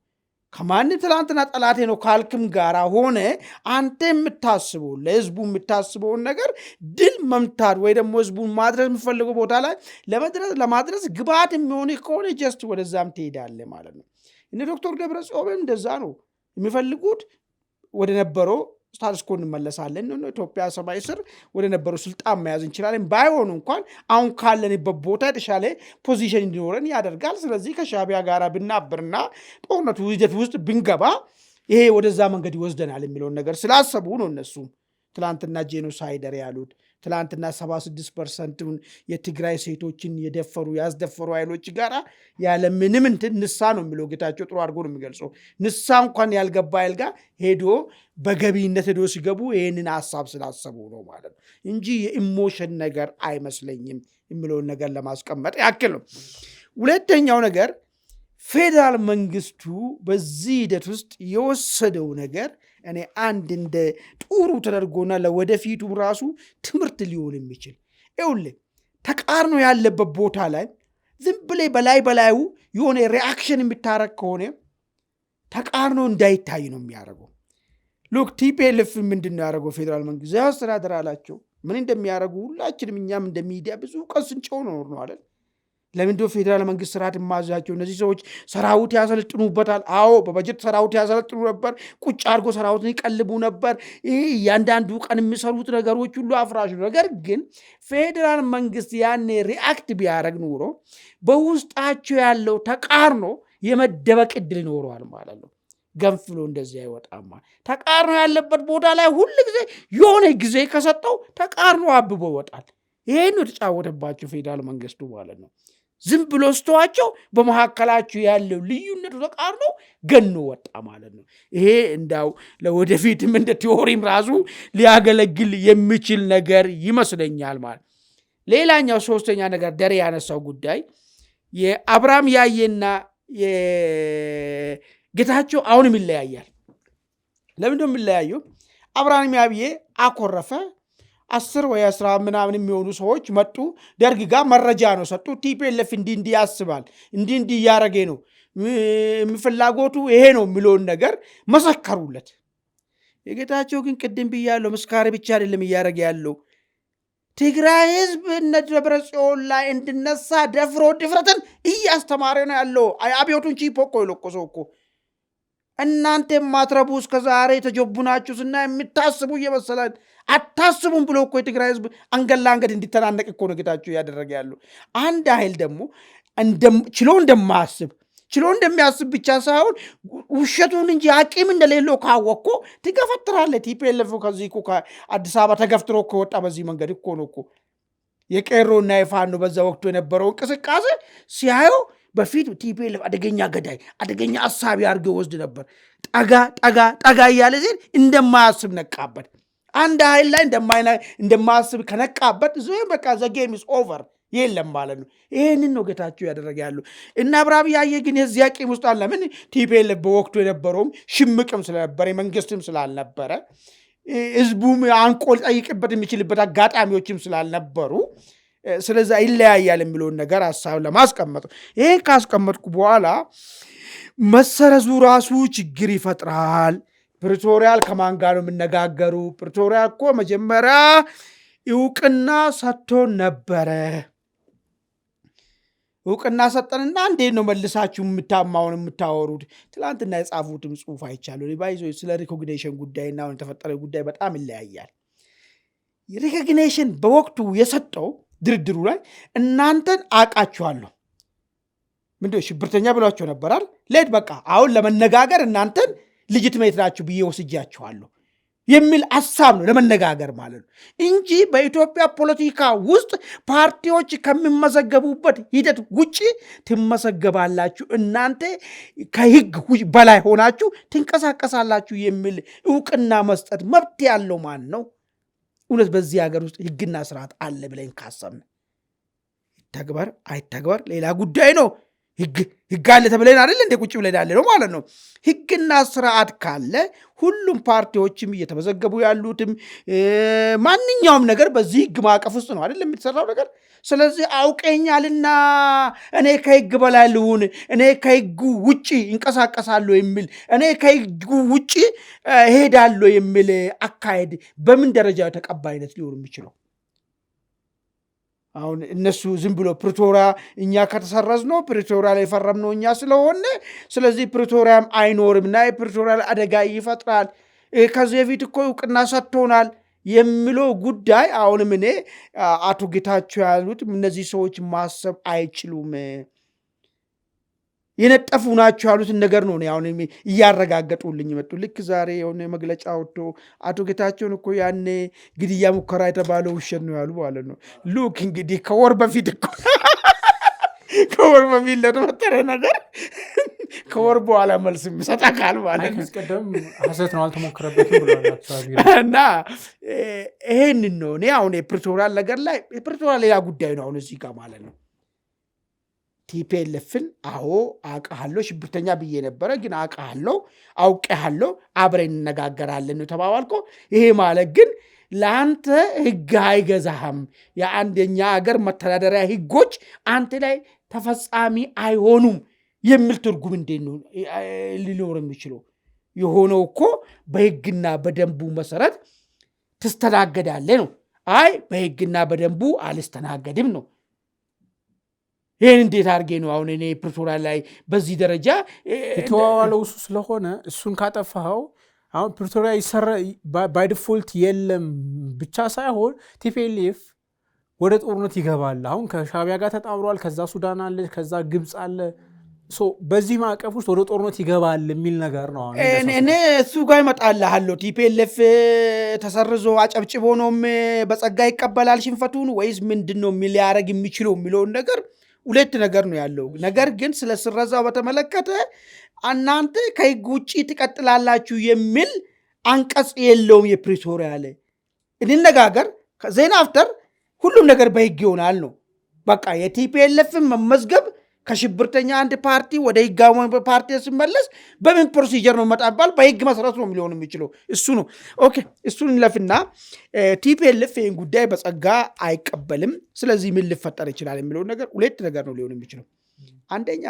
ከማን ትላንትና ጠላቴ ነው ካልክም ጋራ ሆነ አንተ የምታስበው ለህዝቡ የምታስበውን ነገር ድል መምታት ወይ ደግሞ ህዝቡን ማድረስ የምፈልገው ቦታ ላይ ለማድረስ ግብዓት የሚሆን ከሆነ ጀስት ወደዛም ትሄዳለ ማለት ነው። እነ ዶክተር ደብረጽዮን እንደዛ ነው የሚፈልጉት። ወደ ነበረው ስታትስኮ እንመለሳለን ነው ኢትዮጵያ ሰማይ ስር ወደ ነበረው ስልጣን መያዝ እንችላለን። ባይሆኑ እንኳን አሁን ካለንበት ቦታ የተሻለ ፖዚሽን እንዲኖረን ያደርጋል። ስለዚህ ከሻዕቢያ ጋር ብናብርና ጦርነቱ ሂደት ውስጥ ብንገባ ይሄ ወደዛ መንገድ ይወስደናል የሚለውን ነገር ስላሰቡ ነው እነሱ ትላንትና ጄኖሳይደር ያሉት። ትላንትና 76% የትግራይ ሴቶችን ያስደፈሩ ኃይሎች ጋራ ያለ ምንም እንትን ንሳ ነው የሚለው ጌታቸው ጥሩ አድርጎ ነው የሚገልጸው። ንሳ እንኳን ያልገባ ኃይል ጋር ሄዶ በገቢነት ሄዶ ሲገቡ ይህንን ሀሳብ ስላሰቡ ነው ማለት ነው እንጂ የኢሞሽን ነገር አይመስለኝም የሚለውን ነገር ለማስቀመጥ ያክል ነው። ሁለተኛው ነገር ፌዴራል መንግስቱ በዚህ ሂደት ውስጥ የወሰደው ነገር እኔ አንድ እንደ ጥሩ ተደርጎና ለወደፊቱ ራሱ ትምህርት ሊሆን የሚችል ይኸውልህ፣ ተቃርኖ ያለበት ቦታ ላይ ዝም ብለህ በላዩ የሆነ ሪአክሽን የሚታረግ ከሆነ ተቃርኖ እንዳይታይ ነው የሚያደርገው። ሉክ ቲፒኤልኤፍ ምንድን ነው ያደረገው? ፌዴራል መንግስት አስተዳደር አላቸው ምን እንደሚያደርጉ ሁላችንም እኛም እንደ ሚዲያ ብዙ ቀን ስንጨው ነው አይደል? ለምንድነው ፌዴራል መንግስት ስርዓት የማዛቸው? እነዚህ ሰዎች ሰራዊት ያሰለጥኑበታል። አዎ በበጀት ሰራዊት ያሰለጥኑ ነበር። ቁጭ አድርጎ ሰራዊትን ይቀልቡ ነበር። ይህ እያንዳንዱ ቀን የሚሰሩት ነገሮች ሁሉ አፍራሽ ነው። ነገር ግን ፌዴራል መንግስት ያኔ ሪአክት ቢያደርግ ኖሮ በውስጣቸው ያለው ተቃርኖ የመደበቅ ዕድል ይኖረዋል ማለት ነው። ገንፍሎ እንደዚህ አይወጣማ። ተቃርኖ ያለበት ቦታ ላይ ሁል ጊዜ የሆነ ጊዜ ከሰጠው ተቃርኖ አብቦ ይወጣል። ይሄን ነው የተጫወተባቸው ፌዴራል መንግስቱ ማለት ነው። ዝም ብሎ ስተዋቸው በመካከላቸው ያለው ልዩነቱ ተቃርኖ ገኖ ወጣ ማለት ነው። ይሄ እንዳው ለወደፊትም እንደ ቲዎሪም ራሱ ሊያገለግል የሚችል ነገር ይመስለኛል ማለት። ሌላኛው ሶስተኛ ነገር ደሬ ያነሳው ጉዳይ የአብርሃም ያየና የጌታቸው አሁንም ይለያያል። ለምን ነው የሚለያየው? አብርሃም ያየ አኮረፈ። 10 ወይ 10 ምናምን የሚሆኑ ሰዎች መጡ። ደርግ ጋር መረጃ ነው ሰጡ። ቲፒኤልኤፍ እንዲህ ያስባል፣ እንዲህ እያረገ ነው፣ ፍላጎቱ ይሄ ነው የሚለውን ነገር መሰከሩለት። የጌታቸው ግን ቅድም ብያለሁ፣ መስካሪ ብቻ አይደለም እያረገ ያለው ትግራይ ህዝብ እነ ደብረጽዮን ላይ እንድነሳ ደፍሮ ድፍረትን እያስተማረ ነው ያለው። አብዮቱን ቺፖ እኮ የለቆሰው እኮ እናንተ የማትረቡ እስከ ዛሬ ተጆቡናችሁና የምታስቡ እየመሰለን አታስቡም ብሎ እኮ የትግራይ ህዝብ አንገት ለአንገት እንዲተናነቅ እኮ ነው ጌታቸው እያደረገ ያለው። አንድ ኃይል ደግሞ ችሎ እንደሚያስብ ብቻ ሳይሆን ውሸቱን እንጂ አቂም እንደሌለው ካወቅኮ ትገፈትራለህ። ቲፒኤልኤፍ ከዚህ እኮ ከአዲስ አበባ ተገፍትሮ ከወጣ በዚህ መንገድ እኮ ነው እኮ የቄሮና የፋኖ በዛ ወቅቱ የነበረው እንቅስቃሴ ሲያየው በፊት ቲፒኤልኤፍ አደገኛ ገዳይ፣ አደገኛ አሳቢ አድርገው ወስድ ነበር። ጠጋ እያለ ዜን እንደማያስብ ነቃበት። አንድ ኃይል ላይ እንደማያስብ ከነቃበት በቃ ዘ ጌም ኢዝ ኦቨር የለም ማለት ነው። ይህንን ነው ጌታቸው ያደረገ ያሉ እና አብርሃም ያየ ግን የዚያ ቂም ውስጥ አለ። ምን ቲፒኤልኤፍ በወቅቱ የነበረውም ሽምቅም ስለነበረ መንግስትም ስላልነበረ ህዝቡም አንቆ ሊጠይቅበት የሚችልበት አጋጣሚዎችም ስላልነበሩ ስለዛ ይለያያል የሚለውን ነገር ሀሳብ ለማስቀመጥ ይህን ካስቀመጥኩ በኋላ መሰረዙ ራሱ ችግር ይፈጥራል። ፕሪቶሪያል ከማን ጋር ነው የምነጋገሩ? ፕሪቶሪያል እኮ መጀመሪያ እውቅና ሰጥቶን ነበረ። እውቅና ሰጠንና እንዴት ነው መልሳችሁ የምታማውን የምታወሩት? ትላንትና የጻፉትም ጽሁፍ አይቻለሁ። ባይዞ ስለ ሪኮግኒሽን ጉዳይና አሁን የተፈጠረ ጉዳይ በጣም ይለያያል። ሪኮግኒሽን በወቅቱ የሰጠው ድርድሩ ላይ እናንተን አውቃችኋለሁ፣ ምንድነው ሽብርተኛ ብሏቸው ነበራል። ሌት በቃ አሁን ለመነጋገር እናንተን ልጅትሜት ናችሁ ብዬ ወስጃችኋለሁ የሚል ሀሳብ ነው ለመነጋገር ማለት ነው እንጂ በኢትዮጵያ ፖለቲካ ውስጥ ፓርቲዎች ከሚመዘገቡበት ሂደት ውጭ ትመዘገባላችሁ፣ እናንተ ከህግ በላይ ሆናችሁ ትንቀሳቀሳላችሁ የሚል እውቅና መስጠት መብት ያለው ማን ነው? እውነት በዚህ ሀገር ውስጥ ህግና ስርዓት አለ ብለን ካሰብን ይተግበር አይተግበር ሌላ ጉዳይ ነው። ህግ አለ ተብለን አይደል እንደ ቁጭ ብለን ያለ ነው ማለት ነው። ህግና ስርዓት ካለ ሁሉም ፓርቲዎችም እየተመዘገቡ ያሉትም ማንኛውም ነገር በዚህ ህግ ማዕቀፍ ውስጥ ነው አይደል የሚሰራው ነገር። ስለዚህ አውቀኛልና እኔ ከህግ በላይ ልሁን፣ እኔ ከህጉ ውጪ እንቀሳቀሳለሁ የሚል እኔ ከህጉ ውጪ ሄዳለሁ የሚል አካሄድ በምን ደረጃ ተቀባይነት ሊሆን የሚችለው? አሁን እነሱ ዝም ብሎ ፕሪቶሪያ እኛ ከተሰረዝ ነው ፕሪቶሪያ ላይ ፈረምነው እኛ ስለሆነ ስለዚህ ፕሪቶሪያም አይኖርም እና የፕሪቶሪያ አደጋ ይፈጥራል ከዚህ በፊት እኮ እውቅና ሰጥቶናል የሚለው ጉዳይ አሁንም እኔ አቶ ጌታቸው ያሉት እነዚህ ሰዎች ማሰብ አይችሉም፣ የነጠፉ ናቸው ያሉትን ነገር ነው አሁን እያረጋገጡልኝ መጡ። ልክ ዛሬ የሆነ መግለጫ ወጥቶ አቶ ጌታቸውን እኮ ያኔ ግድያ ሙከራ የተባለው ውሸት ነው ያሉ ማለት ነው። ሉክ እንግዲህ ከወር በፊት ለተፈጠረ ነገር ከወር በኋላ መልስ የሚሰጥ አካል ማለት ነው። ሐሰት ነው አልተሞከረበትም ብሏል። እና ይሄንን ነው እኔ አሁን የፕሪቶሪያል ነገር ላይ የፕሪቶሪያል ሌላ ጉዳይ ነው አሁን እዚህ ጋር ማለት ነው። ቲፒኤልኤፍን አዎ አውቃለሁ፣ ሽብርተኛ ብዬ ነበረ ግን አውቃለሁ፣ አውቄሃለሁ፣ አብረን እንነጋገራለን ነው ተባባልከው። ይሄ ማለት ግን ለአንተ ህግ አይገዛህም፣ የአንደኛ ሀገር መተዳደሪያ ህጎች አንተ ላይ ተፈጻሚ አይሆኑም የሚል ትርጉም እንዴት ነው ሊኖር የሚችለው? የሆነው እኮ በህግና በደንቡ መሰረት ትስተናገዳለህ ነው። አይ በህግና በደንቡ አልስተናገድም ነው። ይህን እንዴት አድርጌ ነው አሁን እኔ ፕሪቶሪያ ላይ በዚህ ደረጃ የተዋዋለው እሱ ስለሆነ እሱን ካጠፋኸው አሁን ፕሪቶሪያ ባይ ዲፎልት የለም ብቻ ሳይሆን ቲፒኤልኤፍ ወደ ጦርነት ይገባል። አሁን ከሻዕቢያ ጋር ተጣምሯል። ከዛ ሱዳን አለ፣ ከዛ ግብፅ አለ። በዚህ ማዕቀፍ ውስጥ ወደ ጦርነት ይገባል የሚል ነገር ነው። እኔ እሱ ጋር ይመጣልሃለሁ። ቲፒኤልኤፍ ተሰርዞ አጨብጭቦ ነውም በጸጋ ይቀበላል ሽንፈቱን ወይስ ምንድን ነው ሊያደርግ የሚችለው የሚለውን ነገር ሁለት ነገር ነው ያለው። ነገር ግን ስለ ስረዛው በተመለከተ እናንተ ከህግ ውጭ ትቀጥላላችሁ የሚል አንቀጽ የለውም። የፕሪቶሪያ ላይ እንነጋገር ዜና አፍተር ሁሉም ነገር በህግ ይሆናል ነው በቃ። የቲፒኤልኤፍን መመዝገብ ከሽብርተኛ አንድ ፓርቲ ወደ ህጋዊ ፓርቲ ሲመለስ በምን ፕሮሲጀር ነው መጣባል? በህግ መሰረት ነው ሊሆን የሚችለው እሱ ነው። ኦኬ እሱን ለፍና ቲፒኤልኤፍ ይህን ጉዳይ በጸጋ አይቀበልም። ስለዚህ ምን ሊፈጠር ይችላል የሚለውን ነገር ሁለት ነገር ነው ሊሆን የሚችለው። አንደኛ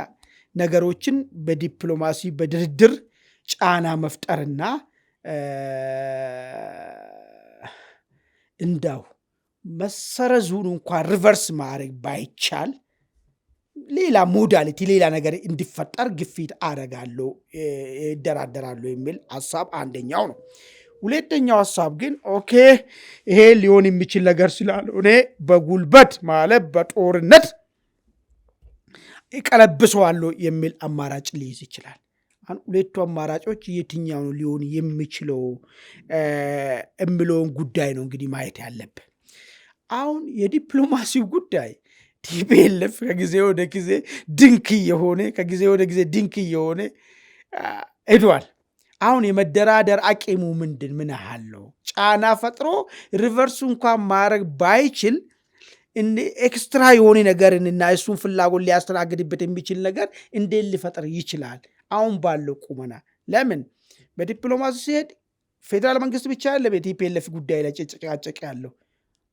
ነገሮችን በዲፕሎማሲ በድርድር ጫና መፍጠርና እንዳው መሰረዙን እንኳን ሪቨርስ ማድረግ ባይቻል ሌላ ሞዳሊቲ ሌላ ነገር እንዲፈጠር ግፊት አደርጋለሁ፣ ይደራደራለሁ የሚል ሀሳብ አንደኛው ነው። ሁለተኛው ሀሳብ ግን ኦኬ ይሄ ሊሆን የሚችል ነገር ስላልሆነ በጉልበት ማለት በጦርነት ይቀለብሰዋለሁ የሚል አማራጭ ሊይዝ ይችላል። ሁለቱ አማራጮች የትኛው ነው ሊሆን የሚችለው የሚለውን ጉዳይ ነው እንግዲህ ማየት ያለብን። አሁን የዲፕሎማሲው ጉዳይ ቲፒኤልኤፍ ከጊዜ ወደ ጊዜ ድንክ እየሆነ ሄዷል። አሁን የመደራደር አቂሙ ምን ያህል ነው? ጫና ፈጥሮ ሪቨርሱ እንኳን ማድረግ ባይችል ኤክስትራ የሆነ ነገርንና እሱን ፍላጎት ሊያስተናግድበት የሚችል ነገር እንዴት ሊፈጥር ይችላል? አሁን ባለው ቁመና ለምን በዲፕሎማሲ ሲሄድ ፌዴራል መንግስት ብቻ ያለ በቲፒኤልኤፍ ጉዳይ ላይ ጭቅጭቅ ያለው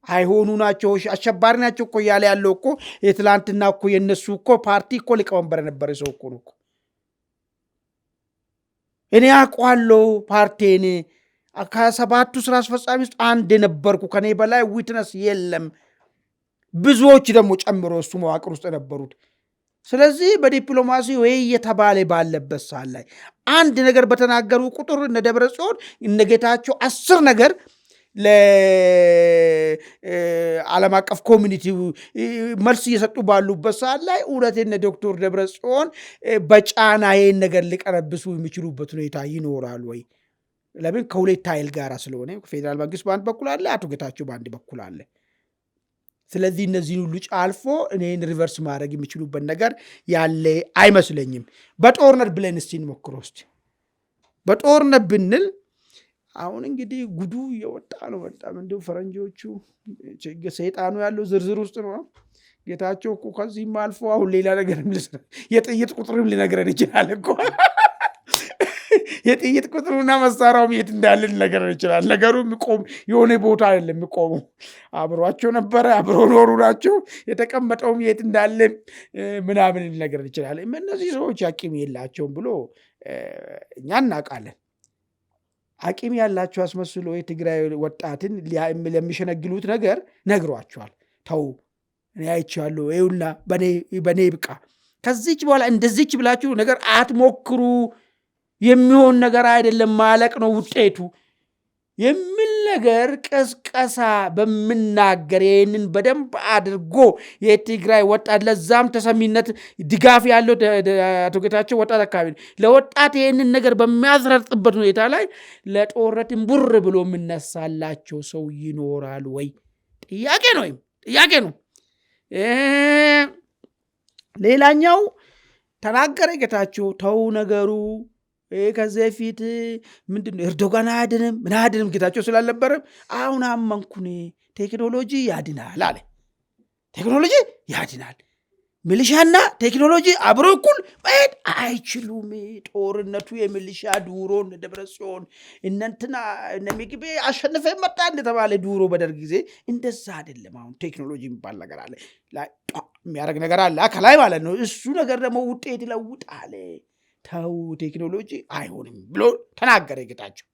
አይሆኑ ናቸው፣ አሸባሪ ናቸው እኮ እያለ ያለው እኮ የትላንትና እኮ የነሱ እኮ ፓርቲ እኮ ሊቀመንበር ነበረ ሰው እኮ ነው። እኔ አውቀዋለሁ ፓርቲን ከሰባቱ ስራ አስፈጻሚ ውስጥ አንድ ነበርኩ፣ ከኔ በላይ ዊትነስ የለም፣ ብዙዎች ደግሞ ጨምሮ እሱ መዋቅር ውስጥ ነበሩት። ስለዚህ በዲፕሎማሲ ወይ እየተባለ ባለበት ሰዓት ላይ አንድ ነገር በተናገሩ ቁጥር እነ ደብረጽዮን እነ ጌታቸው 10 ነገር ለዓለም አቀፍ ኮሚኒቲ መልስ እየሰጡ ባሉበት ሰዓት ላይ እውነቴን ዶክተር ደብረጽዮን በጫና ይህን ነገር ሊቀረብሱ የሚችሉበት ሁኔታ ይኖራል ወይ? ለምን ከሁለት ኃይል ጋር ስለሆነ ፌዴራል መንግስት በአንድ በኩል አለ፣ አቶ ጌታቸው በአንድ በኩል አለ። ስለዚህ እነዚህን ሁሉ ጫልፎ እኔን ሪቨርስ ማድረግ የሚችሉበት ነገር ያለ አይመስለኝም። በጦርነት ብለን እስቲ እንሞክረው። እስቲ በጦርነት ብንል አሁን እንግዲህ ጉዱ እየወጣ ነው በጣም። እንዲሁ ፈረንጆቹ ሰይጣኑ ያለው ዝርዝር ውስጥ ነው። ጌታቸው እኮ ከዚህም አልፎ አሁን ሌላ ነገር የጥይት ቁጥርም ሊነግረን ይችላል እኮ የጥይት ቁጥሩና መሳሪያውም የት እንዳለ ሊነግረን ይችላል። ነገሩ የሚቆም የሆነ ቦታ አይደለም የሚቆሙ አብሯቸው ነበረ፣ አብሮ ኖሩ ናቸው። የተቀመጠውም የት እንዳለ ምናምን ሊነግረን ይችላል። እነዚህ ሰዎች አቂም የላቸውም ብሎ እኛ እናውቃለን። አቂም ያላቸው አስመስሎ የትግራይ ወጣትን ለሚሸነግሉት ነገር ነግሯቸዋል። ተው እኔ አይቼዋለሁ፣ ይኸውና በኔ ይብቃ፣ ከዚች በኋላ እንደዚች ብላችሁ ነገር አትሞክሩ፣ የሚሆን ነገር አይደለም፣ ማለቅ ነው ውጤቱ የሚል ነገር ቀስቀሳ በምናገር ይህንን በደንብ አድርጎ የትግራይ ወጣት ለዛም ተሰሚነት ድጋፍ ያለው አቶ ጌታቸው ወጣት አካባቢ ለወጣት ይህንን ነገር በሚያስረጥበት ሁኔታ ላይ ለጦርነት እምቡር ብሎ የምነሳላቸው ሰው ይኖራል ወይ? ጥያቄ ነው። ሌላኛው ተናገረ ጌታቸው ተው ነገሩ ከዚህ በፊት ምንድነው ኤርዶጋን አያድንም ምን አያድንም ጌታቸው ስላልነበረም አሁን አመንኩኔ ቴክኖሎጂ ያድናል አለ። ቴክኖሎጂ ያድናል። ሚሊሻና ቴክኖሎጂ አብሮ እኩል መሄድ አይችሉም። ጦርነቱ የሚሊሻ ዱሮ ደብረጽዮን እነንትና እነሚግቤ አሸንፈ መጣ እንደተባለ ዱሮ በደርግ ጊዜ እንደዛ አይደለም። አሁን ቴክኖሎጂ የሚባል ነገር አለ፣ የሚያደርግ ነገር አለ ከላይ ማለት ነው። እሱ ነገር ደግሞ ውጤት ይለውጣል። ተው ቴክኖሎጂ አይሆንም ብሎ ተናገረ ጌታቸው።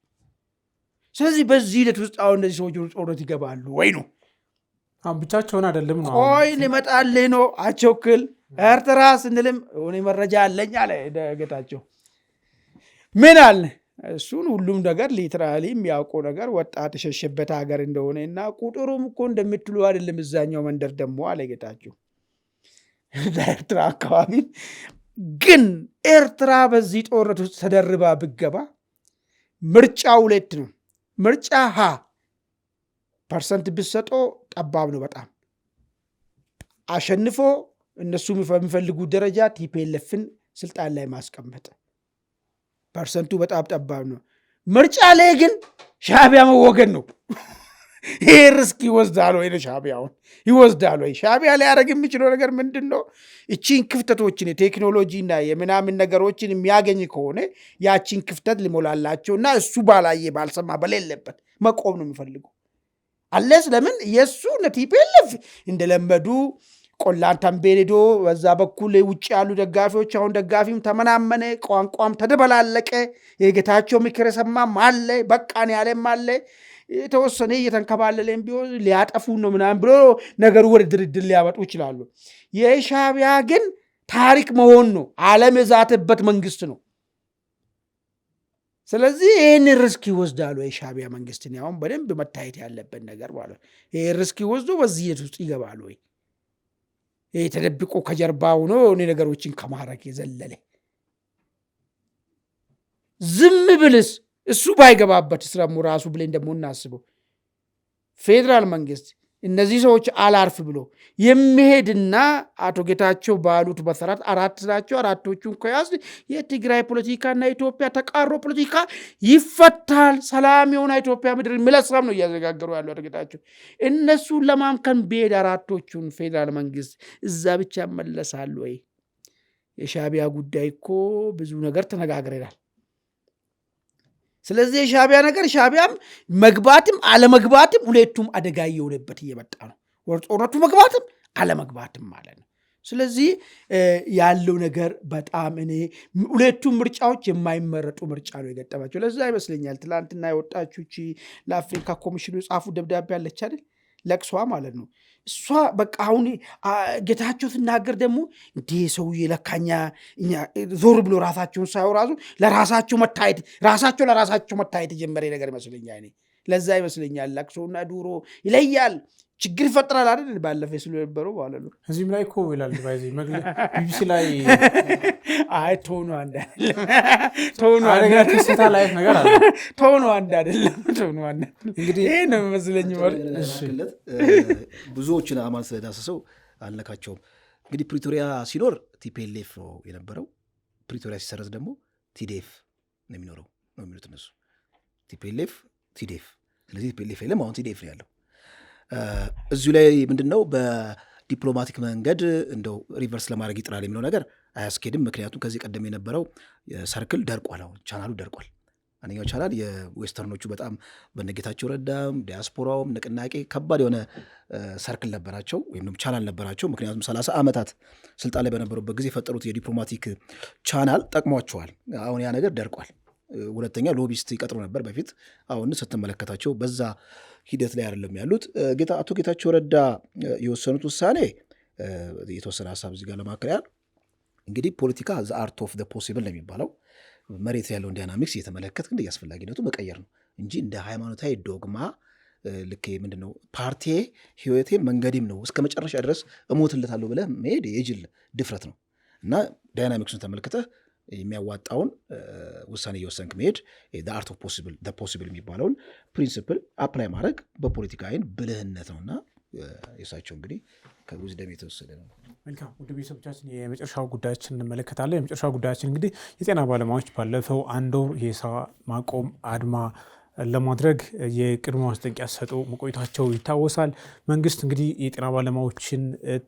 ስለዚህ በዚህ ሂደት ውስጥ አሁን እነዚህ ሰዎች ጦርነት ይገባሉ ወይ ነው? ብቻቸውን አይደለም ነው። ቆይ ሊመጣልህ ነው አቸውክል ኤርትራ ስንልም ሆነ መረጃ አለኝ አለ ጌታቸው። ምን አለ? እሱን ሁሉም ነገር ሊትራሊ የሚያውቀው ነገር ወጣት የሸሸበት ሀገር እንደሆነ እና ቁጥሩም እኮ እንደምትሉ አይደለም እዛኛው መንደር ደግሞ አለ ጌታቸው። ኤርትራ አካባቢ ግን ኤርትራ በዚህ ጦርነት ውስጥ ተደርባ ብገባ ምርጫ 2 ነው። ምርጫ ፐርሰንት ብሰጦ ጠባብ ነው በጣም አሸንፎ እነሱ የሚፈልጉት ደረጃ ቲፒኤልኤፍን ስልጣን ላይ ማስቀመጥ ፐርሰንቱ በጣም ጠባብ ነው። ምርጫ ላይ ግን ሻዕቢያ መወገን ነው። ይሄ ሪስክ ይወስዳል ወይ? ሻዕቢያውን ይወስዳል ወይ? ሻዕቢያ ላይ ያደረግ የሚችለው ነገር ምንድን ነው? እቺን ክፍተቶችን የቴክኖሎጂና የምናምን ነገሮችን የሚያገኝ ከሆነ ያቺን ክፍተት ሊሞላላቸውና እሱ ባላየ ባልሰማ በሌለበት መቆም ነው የሚፈልገው። አለስ ለምን የእሱ ቲፒኤልኤፍ እንደለመዱ ቆላን ተንቤሌዶ በዛ በኩል ውጭ ያሉ ደጋፊዎች አሁን ደጋፊም ተመናመነ፣ ቋንቋም ተደበላለቀ። የጌታቸው ምክር የሰማም አለ፣ በቃን ያለም አለ። የተወሰነ እየተንከባለለን ቢሆን ሊያጠፉ ነው ምናምን ብሎ ነገሩ ወደ ድርድር ሊያመጡ ይችላሉ። የሻዕቢያ ግን ታሪክ መሆን ነው። ዓለም የዛተበት መንግስት ነው። ስለዚህ ይህን ሪስክ ይወስዳሉ። የሻዕቢያ መንግስትን ያሁን በደንብ መታየት ያለበት ነገር ማለት ነው። ይህ ሪስክ ይወስዶ በዚህ የት ውስጥ ይገባሉ ወይ? ይህ ተደብቆ ከጀርባ ሆኖ ነገሮችን ከማድረግ የዘለለ ዝም ብልስ እሱ ባይገባበት ስለሙ ራሱ ብለን ደግሞ እናስበው። ፌዴራል መንግስት እነዚህ ሰዎች አላርፍ ብሎ የሚሄድና አቶ ጌታቸው ባሉት መሰረት 4 ናቸው። 4ቱን ከያዝ የትግራይ ፖለቲካና የኢትዮጵያ ተቃሮ ፖለቲካ ይፈታል። ሰላም የሆነ ኢትዮጵያ ምድር የሚለስራም ነው እያዘጋገሩ ያለው አቶ ጌታቸው። እነሱን ለማምከን ቢሄድ 4ቱን ፌዴራል መንግስት እዛ ብቻ መለሳሉ ወይ? የሻዕቢያ ጉዳይ እኮ ብዙ ነገር ተነጋግረናል። ስለዚህ የሻዕቢያ ነገር ሻዕቢያም መግባትም አለመግባትም ሁለቱም አደጋ እየሆነበት እየመጣ ነው። ጦርነቱ መግባትም አለመግባትም ማለት ነው። ስለዚህ ያለው ነገር በጣም እኔ ሁለቱም ምርጫዎች የማይመረጡ ምርጫ ነው የገጠማቸው። ለዛ ይመስለኛል ትላንትና የወጣችሁ ለአፍሪካ ኮሚሽኑ የጻፉ ደብዳቤ አለች አይደል? ለቅሷ ማለት ነው። እሷ በቃ አሁን ጌታቸው ስናገር ደግሞ እንዲህ ሰውዬ ለካኛ ዞር ብሎ ራሳቸውን ሳይሆን ራሱ ለራሳቸው መታየት የጀመረ ነገር ይመስለኛል። ለዛ ይመስለኛል ለቅሶና ዱሮ ይለያል፣ ችግር ይፈጥራል አይደል? ባለፈ ስለነበሩ ማለት ነው። እዚህም ላይ እኮ ይላል ቢቢሲ ላይ አይ ቶኑ አንድ አይደለም። እንግዲህ ይሄ ነው መስለኝ ብዙዎችን አማን ስለዳሰሰው አልነካቸውም። እንግዲህ ፕሪቶሪያ ሲኖር ቲፒኤልኤፍ ነው የነበረው። ፕሪቶሪያ ሲሰረዝ ደግሞ ቲዲኤፍ ነው የሚኖረው ነው የሚሉት እነሱ። ቲፒኤልኤፍ ቲዲኤፍ። ስለዚህ ቲፒኤልኤፍ የለም፣ አሁን ቲዲኤፍ ነው ያለው። እዚሁ ላይ ምንድነው በዲፕሎማቲክ መንገድ እንደው ሪቨርስ ለማድረግ ይጥራል የሚለው ነገር አያስኬድም። ምክንያቱም ከዚህ ቀደም የነበረው ሰርክል ደርቋል። አሁን ቻናሉ ደርቋል። አንደኛው ቻናል የዌስተርኖቹ በጣም በነጌታቸው ረዳም ዲያስፖራውም ንቅናቄ ከባድ የሆነ ሰርክል ነበራቸው ወይም ደግሞ ቻናል ነበራቸው። ምክንያቱም 30 ዓመታት ስልጣን ላይ በነበሩበት ጊዜ የፈጠሩት የዲፕሎማቲክ ቻናል ጠቅሟቸዋል። አሁን ያ ነገር ደርቋል። ሁለተኛ ሎቢስት ይቀጥሩ ነበር በፊት። አሁን ስትመለከታቸው በዛ ሂደት ላይ አይደለም ያሉት። አቶ ጌታቸው ረዳ የወሰኑት ውሳኔ የተወሰነ ሀሳብ እዚህ ጋር ለማከሪያ እንግዲህ ፖለቲካ ዘ አርት ኦፍ ዘ ፖሲብል ነው የሚባለው። መሬት ያለውን ዳይናሚክስ እየተመለከት እንደ አስፈላጊነቱ መቀየር ነው እንጂ እንደ ሃይማኖታዊ ዶግማ ልክ ምንድነው ፓርቲ ህይወቴ መንገዴም ነው እስከ መጨረሻ ድረስ እሞትለታለሁ ብለህ መሄድ የጅል ድፍረት ነው እና ዳይናሚክሱን ተመልክተህ የሚያዋጣውን ውሳኔ እየወሰንክ መሄድ አርት ኦፍ ፖሲብል የሚባለውን ፕሪንሲፕል አፕላይ ማድረግ በፖለቲካ አይን ብልህነት ነውና የሳቸው እንግዲህ ከዊዝደም የተወሰደ ነው። መልካም ወደ ቤተሰቦቻችን የመጨረሻው ጉዳያችን እንመለከታለን። የመጨረሻው ጉዳያችን እንግዲህ የጤና ባለሙያዎች ባለፈው አንድ ወር የስራ ማቆም አድማ ለማድረግ የቅድመ ማስጠንቀቂያ ሲሰጡ መቆየታቸው ይታወሳል። መንግስት እንግዲህ የጤና ባለሙያዎችን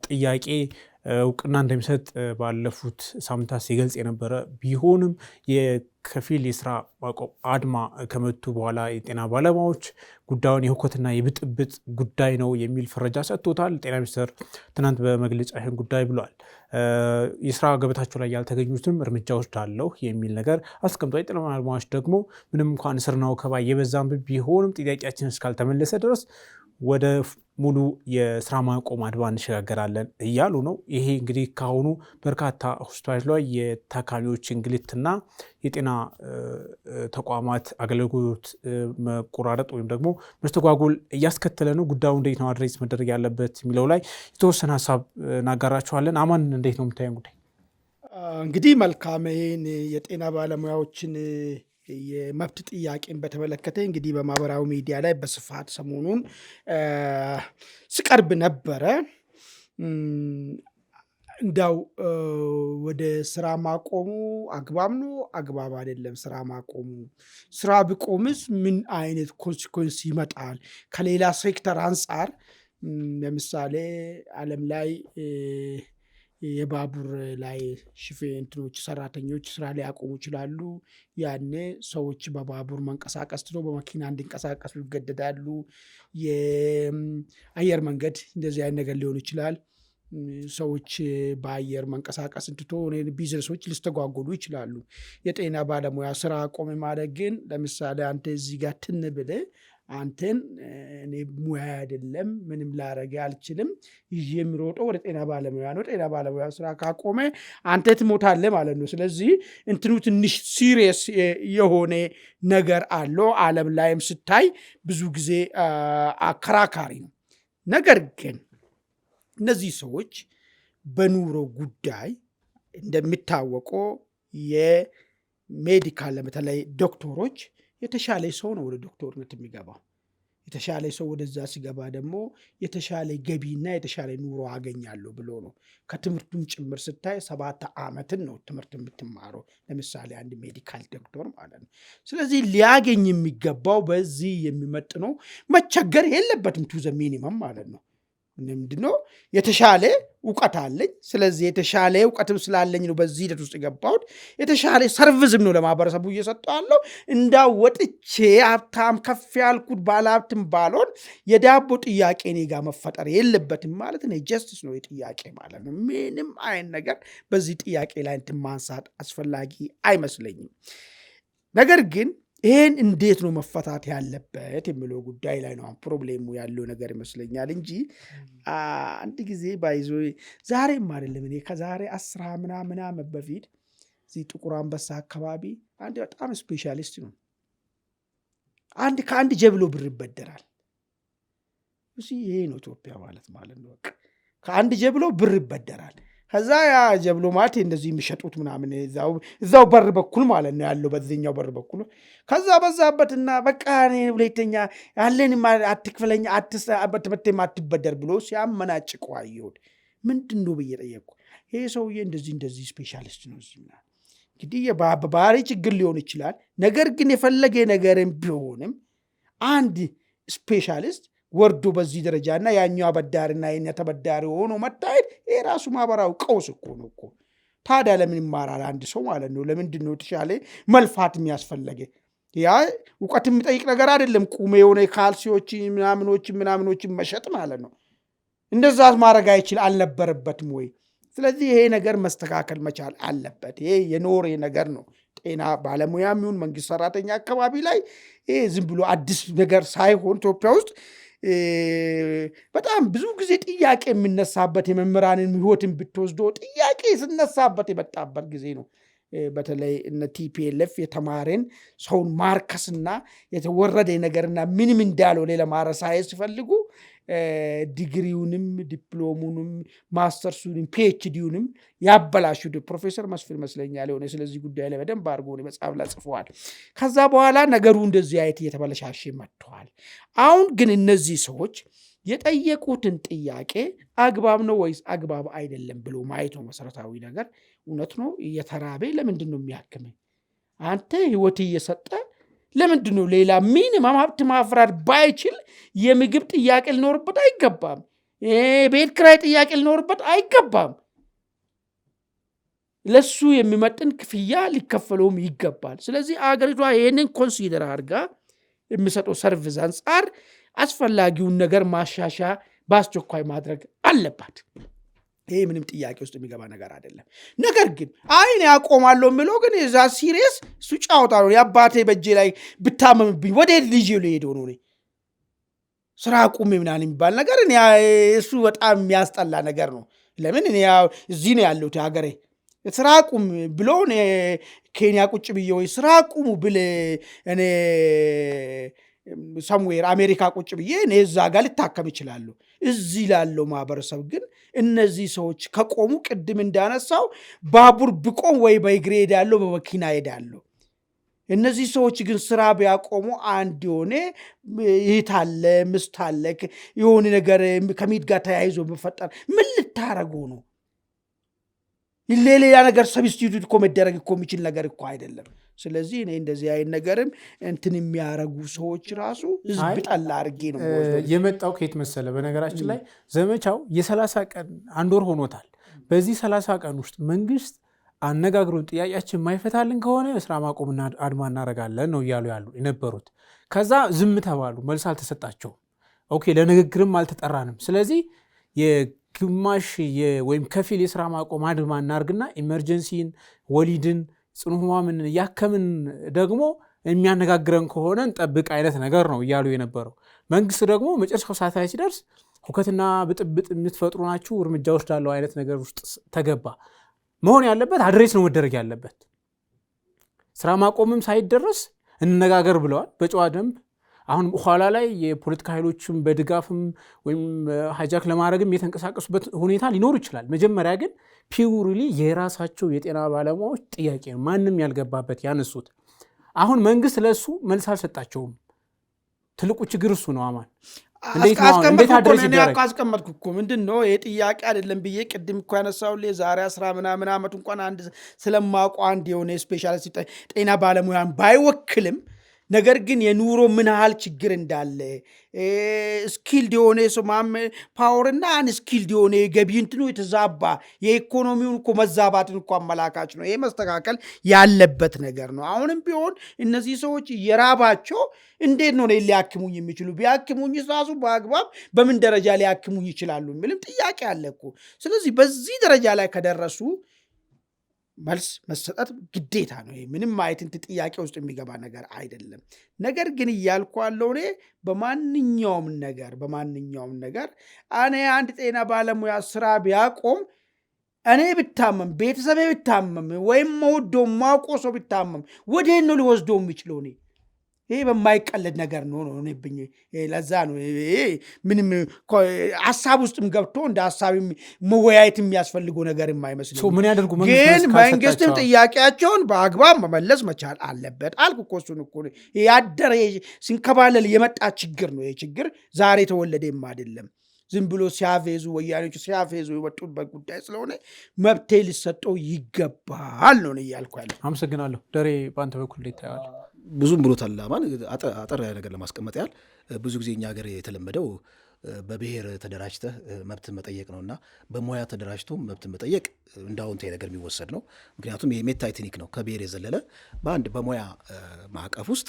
ጥያቄ እውቅና እንደሚሰጥ ባለፉት ሳምንታት ሲገልጽ የነበረ ቢሆንም የከፊል የስራ ማቆም አድማ ከመቱ በኋላ የጤና ባለሙያዎች ጉዳዩን የሁከትና የብጥብጥ ጉዳይ ነው የሚል ፈረጃ ሰጥቶታል። ጤና ሚኒስቴር ትናንት በመግለጫ ይህን ጉዳይ ብሏል። የስራ ገበታቸው ላይ ያልተገኙትም እርምጃ ወስዳለሁ የሚል ነገር አስቀምጧል። የጤና ባለሙያዎች ደግሞ ምንም እንኳን እስርና ወከባ የበዛም ቢሆንም ጥያቄያችን እስካልተመለሰ ድረስ ወደ ሙሉ የስራ ማቆም አድማ እንሸጋገራለን እያሉ ነው። ይሄ እንግዲህ ካሁኑ በርካታ ሆስፒታሎች ላይ የታካሚዎች እንግልትና የጤና ተቋማት አገልግሎት መቆራረጥ ወይም ደግሞ መስተጓጎል እያስከተለ ነው። ጉዳዩ እንዴት ነው አድሬስ መደረግ ያለበት የሚለው ላይ የተወሰነ ሀሳብ እናጋራችኋለን። አማን እንዴት ነው የምታየን ጉዳይ? እንግዲህ መልካም ይህን የጤና ባለሙያዎችን የመብት ጥያቄን በተመለከተ እንግዲህ በማህበራዊ ሚዲያ ላይ በስፋት ሰሞኑን ስቀርብ ነበረ። እንዳው ወደ ስራ ማቆሙ አግባብ ነው አግባብ አይደለም? ስራ ማቆሙ ስራ ቢቆምስ ምን አይነት ኮንሲኮንስ ይመጣል? ከሌላ ሴክተር አንጻር ለምሳሌ ዓለም ላይ የባቡር ላይ እንትኖች ሰራተኞች ስራ ሊያቆሙ ይችላሉ። ያኔ ሰዎች በባቡር መንቀሳቀስ ትቶ በመኪና እንዲንቀሳቀሱ ይገደዳሉ። የአየር መንገድ እንደዚህ አይነት ነገር ሊሆን ይችላል። ሰዎች በአየር መንቀሳቀስ እንትቶ ቢዝነሶች ሊስተጓጎሉ ይችላሉ። የጤና ባለሙያ ስራ ቆመ ማለት ግን ለምሳሌ አንተ እዚህ ጋር ትን ብለህ አንተን እኔ ሙያ አይደለም ምንም ላረግ አልችልም ይዤ የሚሮጠው ወደ ጤና ባለሙያ ነው። ጤና ባለሙያ ስራ ካቆመ አንተ ትሞታለህ ማለት ነው። ስለዚህ እንትኑ ትንሽ ሲሪየስ የሆነ ነገር አለው። ዓለም ላይም ስታይ ብዙ ጊዜ አከራካሪ ነው። ነገር ግን እነዚህ ሰዎች በኑሮ ጉዳይ እንደሚታወቀው የሜዲካል በተለይ ዶክተሮች የተሻለ ሰው ነው ወደ ዶክተርነት የሚገባው። የተሻለ ሰው ወደዛ ሲገባ ደግሞ የተሻለ ገቢና የተሻለ ኑሮ አገኛለሁ ብሎ ነው። ከትምህርቱም ጭምር ስታይ 7 ዓመትን ነው ትምህርት የምትማረው ለምሳሌ አንድ ሜዲካል ዶክተር ማለት ነው። ስለዚህ ሊያገኝ የሚገባው በዚህ የሚመጥነው መቸገር የለበትም ቱ ዘ ሚኒመም ማለት ነው። ምንድነው የተሻለ እውቀት አለኝ። ስለዚህ የተሻለ እውቀትም ስላለኝ ነው በዚህ ሂደት ውስጥ የገባሁት። የተሻለ ሰርቪስም ነው ለማህበረሰቡ እየሰጠሁ ያለው። እንዳወጥቼ ሀብታም ከፍ ያልኩት ባለሀብትም ባልሆን የዳቦ ጥያቄ እኔ ጋር መፈጠር የለበትም ማለት ነው። ጀስቲስ ነው የጥያቄ ማለት ነው። ምንም አይነት ነገር በዚህ ጥያቄ ላይ እንትን ማንሳት አስፈላጊ አይመስለኝም። ነገር ግን ይሄን እንዴት ነው መፈታት ያለበት የሚለው ጉዳይ ላይ ነው ፕሮብሌሙ ያለው ነገር ይመስለኛል እንጂ አንድ ጊዜ ባይዞ ዛሬም አይደለም እኔ ከዛሬ 10 ምናምን ዓመት በፊት እዚህ ጥቁር አንበሳ አካባቢ አንድ በጣም ስፔሻሊስት ነው ከአንድ ጀብሎ ብር ይበደራል። ይሄ ነው ኢትዮጵያ ማለት ነው። ከአንድ ጀብሎ ብር ይበደራል። ከዛ ያ ጀብሎ ማለት እንደዚህ የሚሸጡት ምናምን እዛው በር በኩል ማለት ነው ያለው በዚህኛው በር በኩል። ከዛ በዛበትና በቃ እኔ ሁለተኛ ያለን አትክፈለኛ አትበተም አትበደር ብሎ ሲያመናጭቁ አየሁት። ምንድን ነው ብዬ ጠየቅኩ። ይሄ ሰውዬ እንደዚህ ስፔሻሊስት ነው እዚህ ምናምን። እንግዲህ በባህሪ ችግር ሊሆን ይችላል። ነገር ግን የፈለገ ነገርም ቢሆንም አንድ ስፔሻሊስት ወርዶ በዚህ ደረጃና ያኛው አበዳሪና የኛ ተበዳሪ ሆኖ መታየት ይሄ ራሱ ማህበራዊ ቀውስ እኮ ነው እኮ። ታዲያ ለምን ይማራል አንድ ሰው ማለት ነው? ለምንድን ነው የተሻለ መልፋት የሚያስፈለገ? ያ እውቀት የሚጠይቅ ነገር አይደለም። ቁሜ የሆነ ካልሲዎች ምናምኖችን መሸጥ ማለት ነው። እንደዛ ማድረግ አይችል አልነበረበትም ወይ? ስለዚህ ይሄ ነገር መስተካከል መቻል አለበት። ይሄ የኖሬ ነገር ነው። ጤና ባለሙያ የሚሆን መንግስት ሰራተኛ አካባቢ ላይ ይሄ ዝም ብሎ አዲስ ነገር ሳይሆን ኢትዮጵያ ውስጥ በጣም ብዙ ጊዜ ጥያቄ የሚነሳበት የመምህራንን ህይወትን ብትወስዶ ጥያቄ ስነሳበት የመጣበት ጊዜ ነው። በተለይ እነ ቲፒኤልኤፍ የተማረን ሰውን ማርከስና የተወረደ ነገርና ምንም እንዳለው ሌላ ማረሳየት ሲፈልጉ ዲግሪውንም ዲፕሎሙንም ማስተርሱንም ፒኤችዲውንም ያበላሹ ፕሮፌሰር መስፍን መስለኛል የሆነ ስለዚህ ጉዳይ ላይ በደንብ አድርጎ መጽሐፍ ላይ ጽፈዋል። ከዛ በኋላ ነገሩ እንደዚህ አይነት እየተበለሻሸ መጥተዋል። አሁን ግን እነዚህ ሰዎች የጠየቁትን ጥያቄ አግባብ ነው ወይስ አግባብ አይደለም ብሎ ማየት ነው መሰረታዊ ነገር። እውነት ነው እየተራበ ለምንድን ነው የሚያክመኝ? አንተ ህይወት እየሰጠ ለምንድን ነው ሌላ ሚኒመም ሀብት ማፍራት ባይችል የምግብ ጥያቄ ሊኖርበት አይገባም። ቤት ኪራይ ጥያቄ ሊኖርበት አይገባም። ለሱ የሚመጥን ክፍያ ሊከፈለውም ይገባል። ስለዚህ አገሪቷ ይህንን ኮንሲደር አድርጋ የሚሰጠው ሰርቪስ አንጻር አስፈላጊውን ነገር ማሻሻ በአስቸኳይ ማድረግ አለባት። ይሄ ምንም ጥያቄ ውስጥ የሚገባ ነገር አይደለም። ነገር ግን አይኔ ያቆማለሁ የሚለው ግን የዛ ሲሪየስ እሱ ጫወታ ነው። የአባቴ በእጄ ላይ ብታመምብኝ ወዴት ልጅ ሊሄድ ሆኖ ስራ ቁሜ ምናምን የሚባል ነገር እሱ በጣም የሚያስጠላ ነገር ነው። ለምን እኔ እዚህ ነው ያለሁት ሀገሬ ስራ ቁም ብሎ ኬንያ ቁጭ ብዬ ወይ ስራ ቁሙ ብል እኔ ሰምዌር አሜሪካ ቁጭ ብዬ እኔ እዛ ጋር ልታከም ይችላሉ። እዚህ ላለው ማህበረሰብ ግን እነዚህ ሰዎች ከቆሙ ቅድም እንዳነሳው ባቡር ብቆም ወይ በእግሬ ሄዳለሁ በመኪና ሄዳለሁ። እነዚህ ሰዎች ግን ስራ ቢያቆሙ አንድ የሆነ ይህት አለ ምስት አለ የሆነ ነገር ከሚድ ጋር ተያይዞ በፈጠር ምን ልታረጉ ነው? ሌላ ነገር ሰብስቲቱት እኮ መደረግ እኮ የሚችል ነገር እኮ አይደለም። ስለዚህ እኔ እንደዚህ አይነት ነገርም እንትን የሚያረጉ ሰዎች ራሱ ህዝብ ጠላ አድርጌ ነው የመጣው። ከየት መሰለ? በነገራችን ላይ ዘመቻው የ30 ቀን አንድ ወር ሆኖታል። በዚህ 30 ቀን ውስጥ መንግስት አነጋግሮን ጥያቄያችን የማይፈታልን ከሆነ ስራ ማቆምና አድማ እናደርጋለን ነው እያሉ ያሉ የነበሩት። ከዛ ዝም ተባሉ፣ መልስ አልተሰጣቸውም። ኦኬ ለንግግርም አልተጠራንም። ስለዚህ የግማሽ ወይም ከፊል የስራ ማቆም አድማ እናርግና ኢመርጀንሲን ወሊድን ጽኑ ህሙማንን ያከምን ደግሞ የሚያነጋግረን ከሆነ እንጠብቅ አይነት ነገር ነው እያሉ የነበረው። መንግስት ደግሞ መጨረሻው ሰዓት ላይ ሲደርስ ሁከትና ብጥብጥ የምትፈጥሩ ናችሁ እርምጃ ወስዳለሁ አይነት ነገር ውስጥ ተገባ። መሆን ያለበት አድሬስ ነው መደረግ ያለበት። ስራ ማቆምም ሳይደረስ እንነጋገር ብለዋል በጨዋ ደንብ። አሁን ኋላ ላይ የፖለቲካ ኃይሎችም በድጋፍም ወይም ሃይጃክ ለማድረግም የተንቀሳቀሱበት ሁኔታ ሊኖር ይችላል። መጀመሪያ ግን ፒውርሊ የራሳቸው የጤና ባለሙያዎች ጥያቄ ነው ማንም ያልገባበት ያነሱት። አሁን መንግስት ለሱ መልስ አልሰጣቸውም። ትልቁ ችግር እሱ ነው። አማን አስቀመጥኩ እኮ ምንድን ነው ይሄ ጥያቄ አይደለም ብዬ ቅድም እኮ ያነሳው ዛሬ 10 ምናምን ዓመት እንኳን አንድ ስለማውቀው አንድ የሆነ ስፔሻሊስት ጤና ባለሙያን ባይወክልም ነገር ግን የኑሮ ምን ያህል ችግር እንዳለ ስኪልድ የሆነ ሰማም ፓወርና አን ስኪልድ የሆነ ገቢ እንትኑ የተዛባ የኢኮኖሚውን እኮ መዛባትን እኮ አመላካች ነው። ይሄ መስተካከል ያለበት ነገር ነው። አሁንም ቢሆን እነዚህ ሰዎች የራባቸው እንዴት ነው ሊያክሙኝ የሚችሉ? ቢያክሙኝ ራሱ በአግባብ በምን ደረጃ ሊያክሙኝ ይችላሉ የሚልም ጥያቄ አለ እኮ። ስለዚህ በዚህ ደረጃ ላይ ከደረሱ መልስ መሰጠት ግዴታ ነው። ምንም አይነት ጥያቄ ውስጥ የሚገባ ነገር አይደለም። ነገር ግን እያልኩ ያለው እኔ በማንኛውም ነገር እኔ አንድ ጤና ባለሙያ ስራ ቢያቆም እኔ ብታመም ቤተሰቤ ብታመም ወይም መወደው ማውቆ ሰው ብታመም ወዴት ነው ሊወስደው የሚችለው? እኔ ይሄ በማይቀለድ ነገር ነው ሆነብኝ። ለዛ ነው ምንም ሀሳብ ውስጥም ገብቶ እንደ ሀሳብ መወያየት የሚያስፈልገው ነገር የማይመስለው። ምን ያደርጉ? ግን መንግስትም ጥያቄያቸውን በአግባብ መመለስ መቻል አለበት። አልኩ እኮ እሱን እኮ ያደረ ሲንከባለል የመጣ ችግር ነው። ይሄ ችግር ዛሬ ተወለደም አይደለም። ዝም ብሎ ሲያፌዙ ወያኔዎች ሲያፌዙ የወጡበት ጉዳይ ስለሆነ መብቴ ሊሰጠው ይገባል ነው እያልኩ ያለው። አመሰግናለሁ። ደሬ በአንተ በኩል እንዴት ታያለህ? ብዙም ብሎታል አማን። አጠር ያለ ነገር ለማስቀመጥ ያህል ብዙ ጊዜ እኛ ሀገር የተለመደው በብሔር ተደራጅተህ መብትን መጠየቅ ነው እና በሙያ ተደራጅቶ መብትን መጠየቅ እንደ አዎንታዊ ነገር የሚወሰድ ነው። ምክንያቱም የሜታ ቴክኒክ ነው። ከብሔር የዘለለ በአንድ በሙያ ማዕቀፍ ውስጥ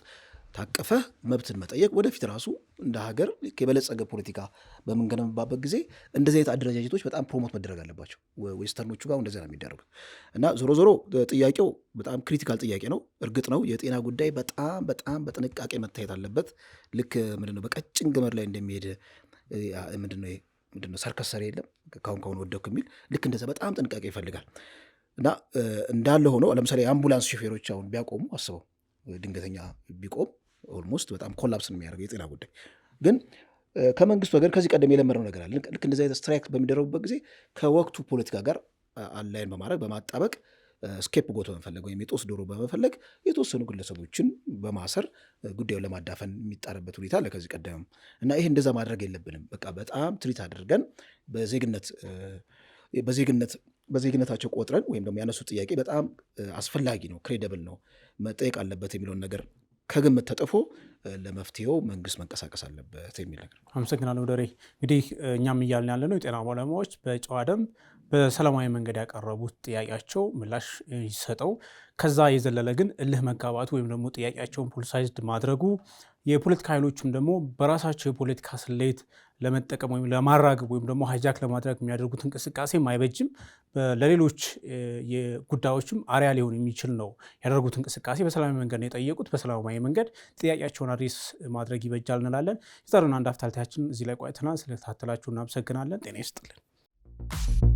ታቀፈህ መብትን መጠየቅ ወደፊት ራሱ እንደ ሀገር የበለጸገ ፖለቲካ በምንገነባበት ጊዜ እንደዚህ አይነት አደረጃጀቶች በጣም ፕሮሞት መደረግ አለባቸው። ዌስተርኖቹ ጋር እንደዚህ ነው የሚደረጉት እና ዞሮ ዞሮ ጥያቄው በጣም ክሪቲካል ጥያቄ ነው። እርግጥ ነው የጤና ጉዳይ በጣም በጣም በጥንቃቄ መታየት አለበት። ልክ ምንድነው በቀጭን ገመድ ላይ እንደሚሄድ ምንድነው ሰርከስ ሰሪ የለም ካሁን ወደኩ የሚል ልክ እንደዛ በጣም ጥንቃቄ ይፈልጋል እና እንዳለ ሆኖ ለምሳሌ የአምቡላንስ ሾፌሮች አሁን ቢያቆሙ አስበው ድንገተኛ ቢቆም ኦልሞስት በጣም ኮላፕስ ነው የሚያደርገው የጤና ጉዳይ። ግን ከመንግስት ወገን ከዚህ ቀደም የለመደው ነገር አለ። ልክ እንደዚህ አይነት ስትራይክ በሚደረጉበት ጊዜ ከወቅቱ ፖለቲካ ጋር አላይን በማድረግ በማጣበቅ ስኬፕ ጎቶ በመፈለግ ወይም የጦስ ዶሮ በመፈለግ የተወሰኑ ግለሰቦችን በማሰር ጉዳዩን ለማዳፈን የሚጣርበት ሁኔታ አለ ከዚህ ቀደም እና ይሄ እንደዛ ማድረግ የለብንም። በቃ በጣም ትሪት አድርገን በዜግነታቸው ቆጥረን ወይም ደግሞ ያነሱት ጥያቄ በጣም አስፈላጊ ነው፣ ክሬዲብል ነው፣ መጠየቅ አለበት የሚለውን ነገር ከግምት ተጥፎ ለመፍትሄው መንግስት መንቀሳቀስ አለበት የሚል ነገር። አመሰግናለሁ ደሬ። እንግዲህ እኛም እያልን ያለ ነው የጤና ባለሙያዎች በጨዋ ደንብ በሰላማዊ መንገድ ያቀረቡት ጥያቄያቸው ምላሽ ይሰጠው። ከዛ የዘለለ ግን እልህ መጋባቱ ወይም ደግሞ ጥያቄያቸውን ፖለቲሳይዝድ ማድረጉ የፖለቲካ ኃይሎችም ደግሞ በራሳቸው የፖለቲካ ስሌት ለመጠቀም ወይም ለማራገብ ወይም ደግሞ ሃይጃክ ለማድረግ የሚያደርጉት እንቅስቃሴም አይበጅም። ለሌሎች ጉዳዮችም አርያ ሊሆን የሚችል ነው። ያደረጉት እንቅስቃሴ በሰላማዊ መንገድ ነው የጠየቁት። በሰላማዊ መንገድ ጥያቄያቸውን አድሬስ ማድረግ ይበጃል እንላለን። የዛሬውን አንድ አፍታ እዚህ ላይ ቆይተናል። ስለተከታተላችሁ እናመሰግናለን። ጤና ይስጥልን።